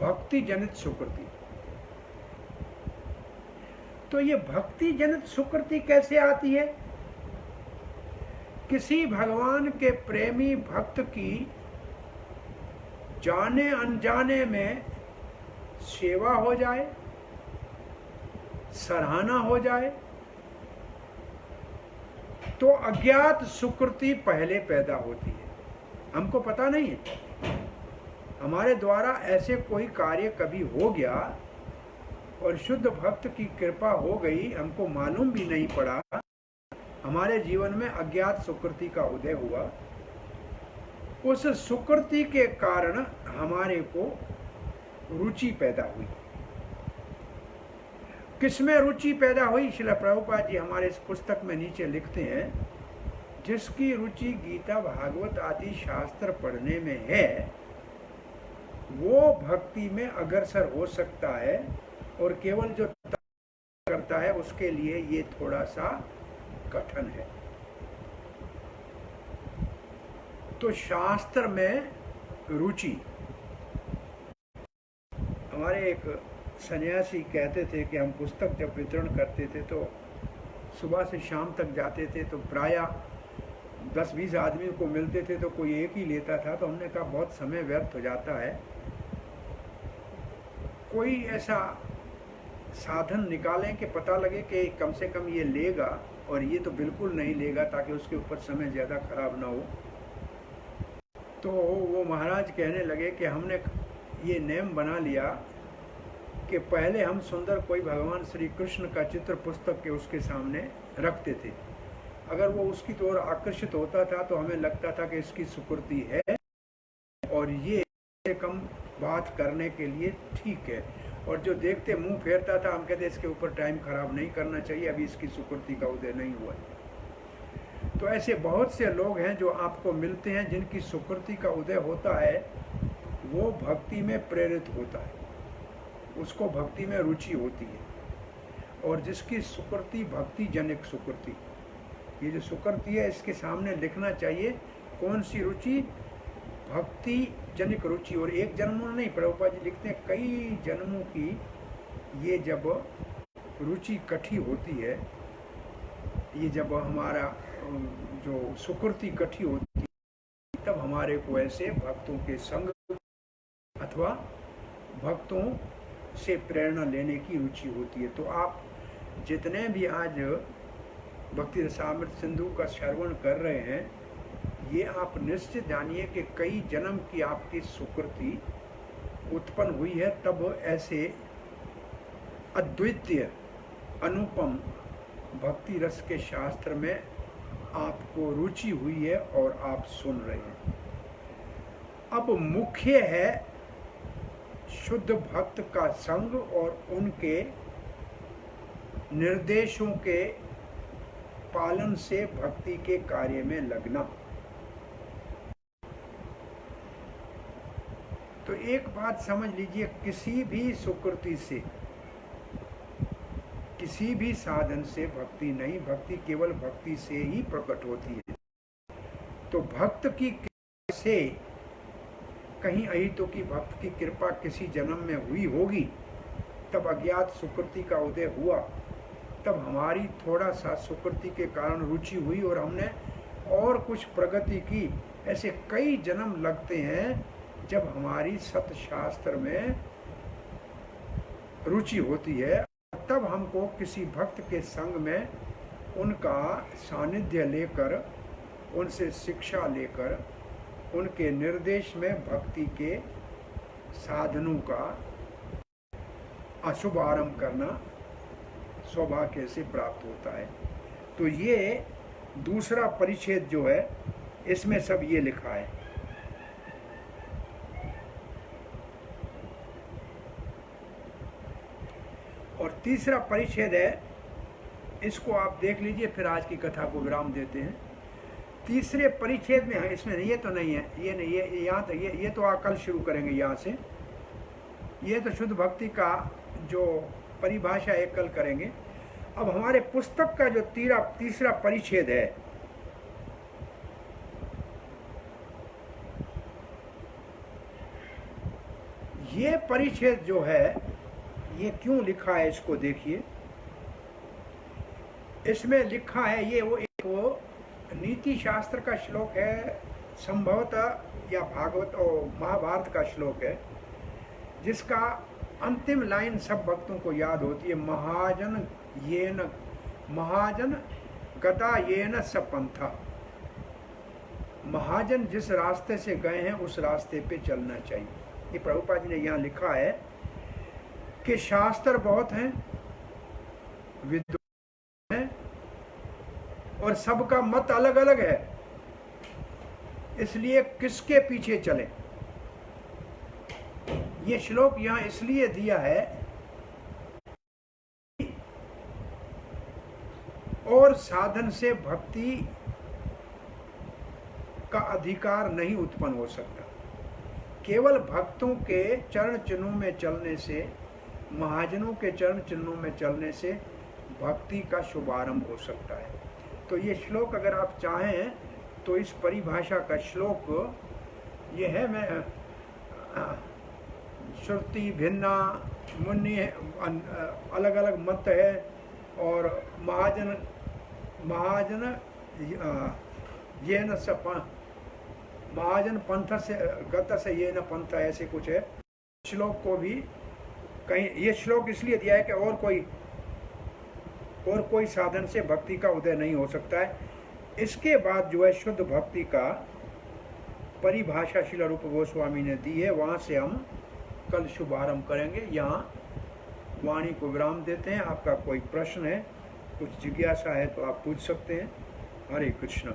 भक्ति जनित सुकृति। तो ये भक्ति जनित सुकृति कैसे आती है? किसी भगवान के प्रेमी भक्त की जाने अनजाने में सेवा हो जाए, सराहना हो जाए, तो अज्ञात सुकृति पहले पैदा होती है। हमको पता नहीं है, हमारे द्वारा ऐसे कोई कार्य कभी हो गया और शुद्ध भक्त की कृपा हो गई, हमको मालूम भी नहीं पड़ा, हमारे जीवन में अज्ञात सुकृति का उदय हुआ। उस सुकृति के कारण हमारे को रुचि पैदा हुई। किसमें रुचि पैदा हुई? श्रील प्रभुपाद जी हमारे इस पुस्तक में नीचे लिखते हैं, जिसकी रुचि गीता भागवत आदि शास्त्र पढ़ने में है, वो भक्ति में अग्रसर हो सकता है, और केवल जो करता है उसके लिए ये थोड़ा सा कठिन है। तो शास्त्र में रुचि, हमारे एक सन्यासी कहते थे कि हम पुस्तक जब वितरण करते थे तो सुबह से शाम तक जाते थे, तो प्रायः 10-20 आदमी को मिलते थे तो कोई एक ही लेता था। तो हमने कहा बहुत समय व्यर्थ हो जाता है, कोई ऐसा साधन निकालें कि पता लगे कि कम से कम ये लेगा और ये तो बिल्कुल नहीं लेगा, ताकि उसके ऊपर समय ज़्यादा खराब ना हो। तो वो महाराज कहने लगे कि हमने ये नियम बना लिया कि पहले हम सुंदर कोई भगवान श्री कृष्ण का चित्र पुस्तक के उसके सामने रखते थे। अगर वो उसकी ओर आकर्षित होता था तो हमें लगता था कि इसकी सुकृति है और ये कम बात करने के लिए ठीक है, और जो देखते मुंह फेरता था हम कहते इसके ऊपर टाइम खराब नहीं करना चाहिए, अभी इसकी सुकृति का उदय नहीं हुआ है। तो ऐसे बहुत से लोग हैं जो आपको मिलते हैं जिनकी सुकृति का उदय होता है, वो भक्ति में प्रेरित होता है, उसको भक्ति में रुचि होती है। और जिसकी सुकृति भक्ति जनिक सुकृति, ये जो सुकृति है इसके सामने लिखना चाहिए कौन सी रुचि, भक्ति जनिक रुचि। और एक जन्म में नहीं, प्रभुपाद जी लिखते हैं कई जन्मों की ये जब रुचि इकट्ठी होती है, ये जब हमारा जो सुकृति इकट्ठी होती है, तब हमारे को ऐसे भक्तों के संग अथवा भक्तों से प्रेरणा लेने की रुचि होती है। तो आप जितने भी आज भक्ति रसामृत सिंधु का श्रवण कर रहे हैं, ये आप निश्चित जानिए कि कई जन्म की आपकी सुकृति उत्पन्न हुई है, तब ऐसे अद्वितीय अनुपम भक्ति रस के शास्त्र में आपको रुचि हुई है और आप सुन रहे हैं। अब मुख्य है शुद्ध भक्त का संग और उनके निर्देशों के पालन से भक्ति के कार्य में लगना। तो एक बात समझ लीजिए, किसी भी सुकृति से, किसी भी साधन से भक्ति नहीं, भक्ति केवल भक्ति से ही प्रकट होती है। तो भक्त की कृपा से कहीं अहितो की भक्त की कृपा किसी जन्म में हुई होगी, तब अज्ञात सुकृति का उदय हुआ, तब हमारी थोड़ा सा सुकृति के कारण रुचि हुई और हमने और कुछ प्रगति की। ऐसे कई जन्म लगते हैं जब हमारी सतशास्त्र में रुचि होती है, तब हमको किसी भक्त के संग में उनका सानिध्य लेकर, उनसे शिक्षा लेकर, उनके निर्देश में भक्ति के साधनों का अशुभ आरंभ करना सौभाग्य से प्राप्त होता है। तो ये दूसरा परिच्छेद जो है इसमें सब ये लिखा है। और तीसरा परिच्छेद है, इसको आप देख लीजिए, फिर आज की कथा को विराम देते हैं। तीसरे परिच्छेद में है, इसमें ये तो नहीं है, ये नहीं, ये यहाँ तक, ये तो कल शुरू करेंगे यहाँ से। ये तो शुद्ध भक्ति का जो परिभाषा है कल करेंगे। अब हमारे पुस्तक का जो तीसरा परिच्छेद है, ये परिच्छेद जो है ये क्यों लिखा है इसको देखिए। इसमें लिखा है, ये वो एक नीति शास्त्र का श्लोक है, संभवतः या भागवत और महाभारत का श्लोक है, जिसका अंतिम लाइन सब भक्तों को याद होती है, महाजन गता येन स पंथा। महाजन जिस रास्ते से गए हैं उस रास्ते पे चलना चाहिए। ये प्रभुपाद जी ने यहाँ लिखा है कि शास्त्र बहुत हैं, विद्वान हैं, और सबका मत अलग अलग है, इसलिए किसके पीछे चले। ये श्लोक यहाँ इसलिए दिया है और साधन से भक्ति का अधिकार नहीं उत्पन्न हो सकता। केवल भक्तों के चरण चिन्हों में चलने से, महाजनों के चरण चिन्हों में चलने से भक्ति का शुभारंभ हो सकता है। तो ये श्लोक अगर आप चाहें तो इस परिभाषा का श्लोक ये है, मैं श्रुति भिन्ना मुनि अलग अलग मत है, और महाजन ये न महाजन पंथ से गत से ये न पंथ, ऐसे कुछ है। श्लोक को भी कहीं ये श्लोक इसलिए दिया है कि और कोई साधन से भक्ति का उदय नहीं हो सकता है। इसके बाद जो है शुद्ध भक्ति का परिभाषा श्रील रूप गोस्वामी ने दी है, वहाँ से हम कल शुभारंभ करेंगे। यहाँ वाणी को विराम देते हैं। आपका कोई प्रश्न है, कुछ जिज्ञासा है तो आप पूछ सकते हैं। हरे कृष्ण।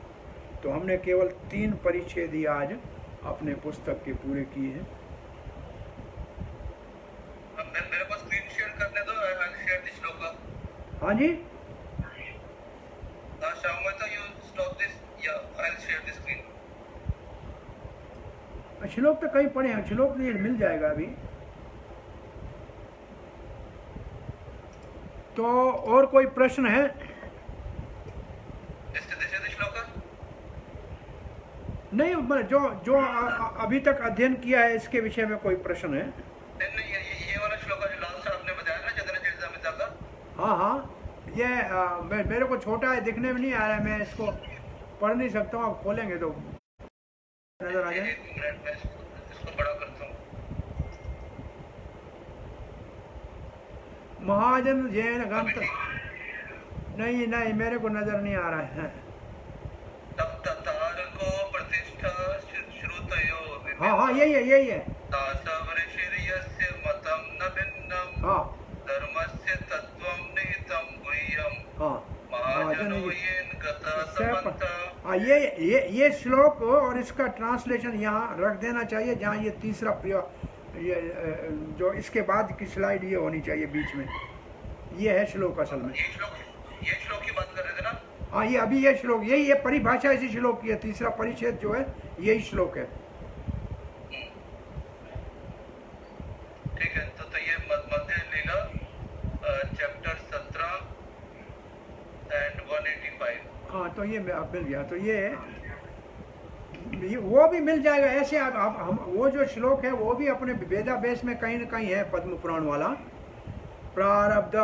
तो हमने केवल 3 परिच्छेद ही आज अपने पुस्तक के पूरे किए हैं। मेरे पास स्क्रीन शेयर करने दो, आई विल शेयर दिस श्लोक। हाँ जी, Shamata, you stop this, yeah, I'll share the screen. श्लोक तो कहीं पढ़े हैं, श्लोक तो ये मिल जाएगा अभी। तो और कोई प्रश्न है? This is the श्लोक? नहीं, जो अभी तक अध्ययन किया है इसके विषय में कोई प्रश्न है? नहीं, ये वाला श्लोक जो लास्ट आपने बताया ना, चंद्र चरितामृत का। हाँ, ये मेरे को छोटा है, दिखने में नहीं आ रहा है, मैं इसको पढ़ नहीं सकता हूँ। आप खोलेंगे तो नजर आ जाए। इसको बड़ा करता हूँ। महाजन जैन ग्रंथ, नहीं मेरे को नजर नहीं आ रहा है। तब ततार को प्रतिष्ठा श्रुतयो। हाँ, यही है। तासवृषिर्यस्य मतम न भिन्नम। हाँ, धर्मस्य तत्वं निहितं गुह्यं। हाँ, महाजनो येन गता समन्ता। हाँ, ये श्लोक और इसका ट्रांसलेशन यहाँ रख देना चाहिए, जहाँ ये तीसरा ये जो इसके बाद की स्लाइड ये होनी चाहिए बीच में। ये है श्लोक असल में। ये श्लोक की बात कर रहे थे ना? हाँ, ये अभी ये श्लोक, यही ये परिभाषा इसी श्लोक की है। तीसरा परिच्छेद जो है यही श्लोक है। ठीक है, तो ये मध्य लीला चैप्टर 17 एंड 185। हाँ, तो ये मिल गया। तो ये वो भी मिल जाएगा। ऐसे हम वो जो श्लोक है वो भी अपने वेदाभ्यास में कहीं न कहीं है, पद्म पुराण वाला। प्रारब्ध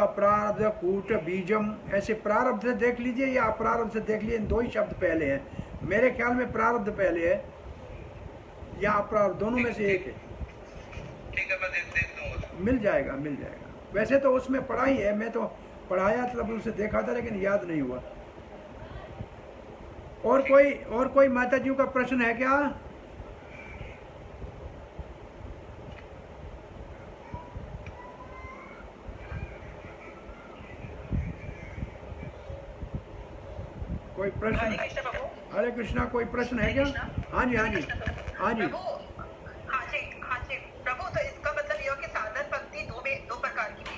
कूट बीजम, ऐसे प्रारब्ध से देख लीजिए या अप्रारब्ध से देख लीजिए, 2 ही शब्द पहले हैं। मेरे ख्याल में प्रारब्ध पहले है या अप्रारब्ध, दोनों में से एक है। ठीक है, मैं देख दूंगा। मिल जाएगा। वैसे तो उसमें पढ़ा ही है, मैं तो पढ़ाया तब उसे देखा था, लेकिन याद नहीं हुआ। और कोई माता जी का प्रश्न है क्या? कोई प्रश्न? हरे कृष्ण प्रभु। हरे कृष्णा, कोई प्रश्न है क्या? हाँ जी। प्रभु, हाँ जी प्रभु, तो इसका मतलब यह कि साधन भक्ति दो प्रकार की थी।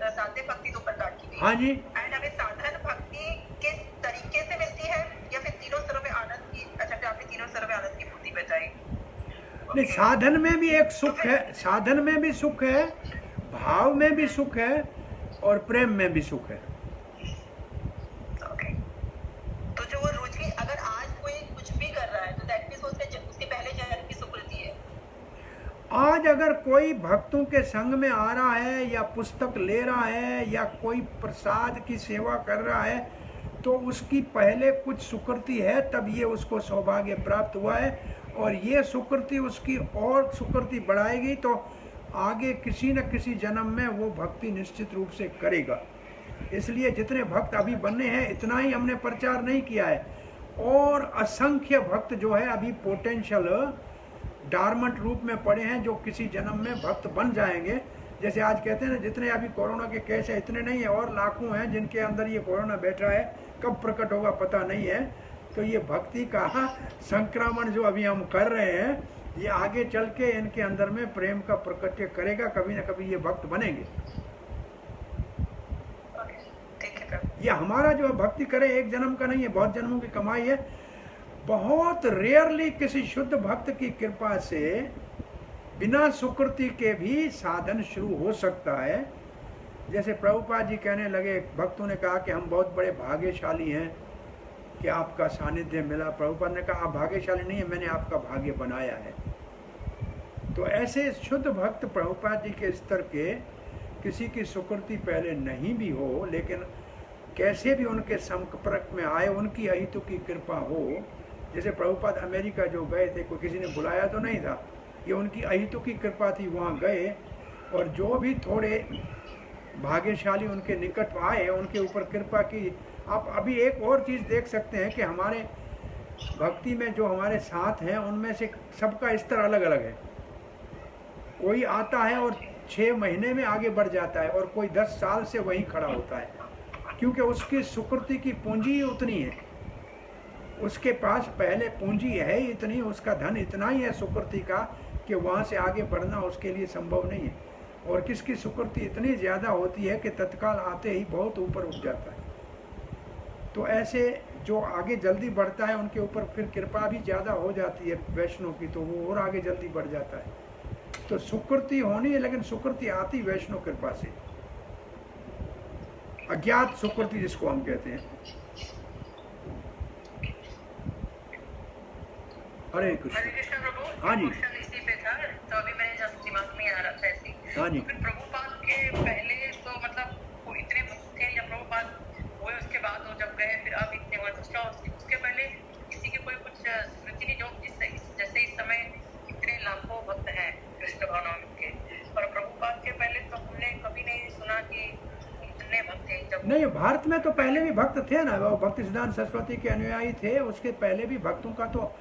साध्य भक्ति 2 प्रकार की थी। हाँ जी। एंड हमें साधन भक्ति किस तरीके से मिलती है, या फिर तीनों स्तरों में आनंद की? अच्छा, फिर आपने तीनों स्तरों में आनंद की पूर्ति बताई। नहीं, साधन में भी एक सुख है, साधन में भी सुख है, भाव में भी सुख है, और प्रेम में भी सुख है। तो जो वो रुचि, अगर आज कोई कुछ भी कर रहा है तो दैट मींस उसके पहले जन्म की सुकृति है। आज अगर कोई भक्तों के संग में आ रहा है, या पुस्तक ले रहा है, या कोई प्रसाद की सेवा कर रहा है, तो उसकी पहले कुछ सुकृति है, तब ये उसको सौभाग्य प्राप्त हुआ है, और ये सुकृति उसकी और सुकृति बढ़ाएगी तो आगे किसी न किसी जन्म में वो भक्ति निश्चित रूप से करेगा। इसलिए जितने भक्त अभी बने हैं इतना ही हमने प्रचार नहीं किया है, और असंख्य भक्त जो है अभी पोटेंशियल डार्मेंट रूप में पड़े हैं, जो किसी जन्म में भक्त बन जाएंगे। जैसे आज कहते हैं ना, जितने अभी कोरोना के केस है इतने नहीं है, और लाखों हैं जिनके अंदर ये कोरोना बैठा है, कब प्रकट होगा पता नहीं है। तो ये भक्ति का संक्रमण जो अभी हम कर रहे हैं, ये आगे चल के इनके अंदर में प्रेम का प्रकट्य करेगा, कभी ना कभी ये भक्त बनेंगे। ये हमारा जो भक्ति करे एक जन्म का नहीं है, बहुत जन्मों की कमाई है। बहुत रेयरली किसी शुद्ध भक्त की कृपा से बिना सुकृति के भी साधन शुरू हो सकता है। जैसे प्रभुपाद जी कहने लगे, भक्तों ने कहा कि हम बहुत बड़े भाग्यशाली हैं कि आपका सानिध्य मिला। प्रभुपाद ने कहा आप भाग्यशाली नहीं है, मैंने आपका भाग्य बनाया है। तो ऐसे शुद्ध भक्त प्रभुपाद जी के स्तर के किसी की सुकृति पहले नहीं भी हो, लेकिन कैसे भी उनके संपर्क में आए, उनकी अहितु की कृपा हो। जैसे प्रभुपाद अमेरिका जो गए थे, कोई किसी ने बुलाया तो नहीं था, ये उनकी अहितु की कृपा थी, वहाँ गए, और जो भी थोड़े भाग्यशाली उनके निकट आए उनके ऊपर कृपा की। आप अभी एक और चीज़ देख सकते हैं कि हमारे भक्ति में जो हमारे साथ हैं उनमें से सबका स्तर अलग अलग है। कोई आता है और 6 महीने में आगे बढ़ जाता है, और कोई 10 साल से वहीं खड़ा होता है, क्योंकि उसकी सुकृति की पूंजी ही उतनी है। उसके पास पहले पूंजी है इतनी, उसका धन इतना ही है सुकृति का कि वहाँ से आगे बढ़ना उसके लिए संभव नहीं है। और किसकी सुकृति इतनी ज़्यादा होती है कि तत्काल आते ही बहुत ऊपर उठ जाता है। तो ऐसे जो आगे जल्दी बढ़ता है उनके ऊपर फिर कृपा भी ज़्यादा हो जाती है वैष्णव की, तो वो और आगे जल्दी बढ़ जाता है। तो सुकृति होनी है, लेकिन सुकृति आती वैष्णव कृपा से, अज्ञात सुकृति जिसको हम कहते हैं। हरे कृष्ण प्रभु। हाँ जी। क्वेश्चन इसी पे था, तो अभी मैंने जस्ट दिमाग में आ रहा था ऐसे ही। हाँ जी। तो फिर प्रभुपाद के पहले तो मतलब वो इतने भक्त थे, या प्रभुपाद हुए उसके बाद वो जब गए फिर अब इतने हुए, उसके पहले किसी की कोई कुछ स्मृति नहीं, जो जैसे इस समय इतने लाखों भक्त हैं कृष्ण भावनाओं के, और प्रभुपाद के पहले तो हमने कभी नहीं सुना कि इतने भक्त थे। जब नहीं, भारत में तो पहले भी भक्त थे ना, वो भक्ति सिद्धांत सरस्वती के अनुयायी थे, उसके पहले भी भक्तों का तो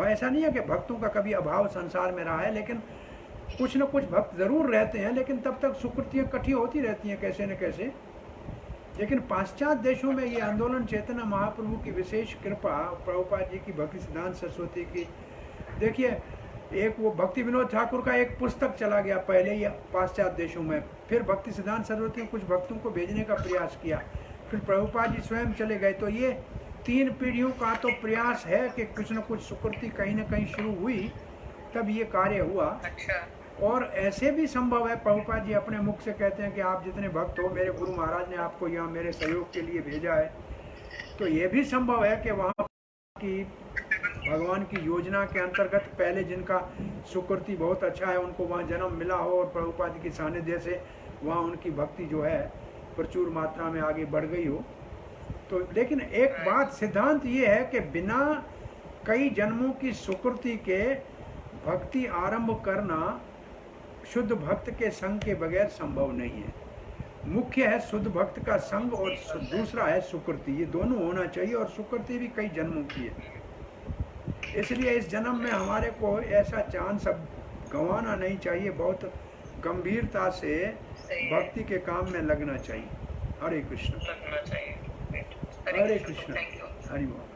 ऐसा नहीं है कि भक्तों का कभी अभाव संसार में रहा है, लेकिन कुछ न कुछ भक्त जरूर रहते हैं, लेकिन तब तक सुकृतियाँ इकट्ठी होती रहती हैं कैसे न कैसे। लेकिन पाश्चात्य देशों में ये आंदोलन चेतना महाप्रभु की विशेष कृपा, प्रभुपाद जी की भक्ति सिद्धांत सरस्वती की, देखिए एक वो भक्ति विनोद ठाकुर का एक पुस्तक चला गया पहले ही पाश्चात्य देशों में, फिर भक्ति सिद्धांत सरस्वती ने कुछ भक्तों को भेजने का प्रयास किया, फिर प्रभुपाद जी स्वयं चले गए। तो ये 3 पीढ़ियों का तो प्रयास है कि कुछ न कुछ सुकृति कहीं न कहीं शुरू हुई, तब ये कार्य हुआ। अच्छा। और ऐसे भी संभव है, प्रभुपाद जी अपने मुख से कहते हैं कि आप जितने भक्त हो, मेरे गुरु महाराज ने आपको यहाँ मेरे सहयोग के लिए भेजा है। तो ये भी संभव है कि वहाँ की भगवान की योजना के अंतर्गत पहले जिनका सुकृति बहुत अच्छा है उनको वहाँ जन्म मिला हो, और प्रभुपाद की सानिध्य से वहाँ उनकी भक्ति जो है प्रचुर मात्रा में आगे बढ़ गई हो। तो लेकिन एक बात सिद्धांत ये है कि बिना कई जन्मों की सुकृति के भक्ति आरंभ करना शुद्ध भक्त के संग के बगैर संभव नहीं है। मुख्य है शुद्ध भक्त का संग, और दूसरा है सुकृति। ये दोनों होना चाहिए, और सुकृति भी कई जन्मों की है। इसलिए इस जन्म में हमारे को ऐसा चांस अब गंवाना नहीं चाहिए, बहुत गंभीरता से भक्ति के काम में लगना चाहिए। हरे कृष्ण। लगना चाहिए। हरे कृष्ण। Thank you. हरि बोल।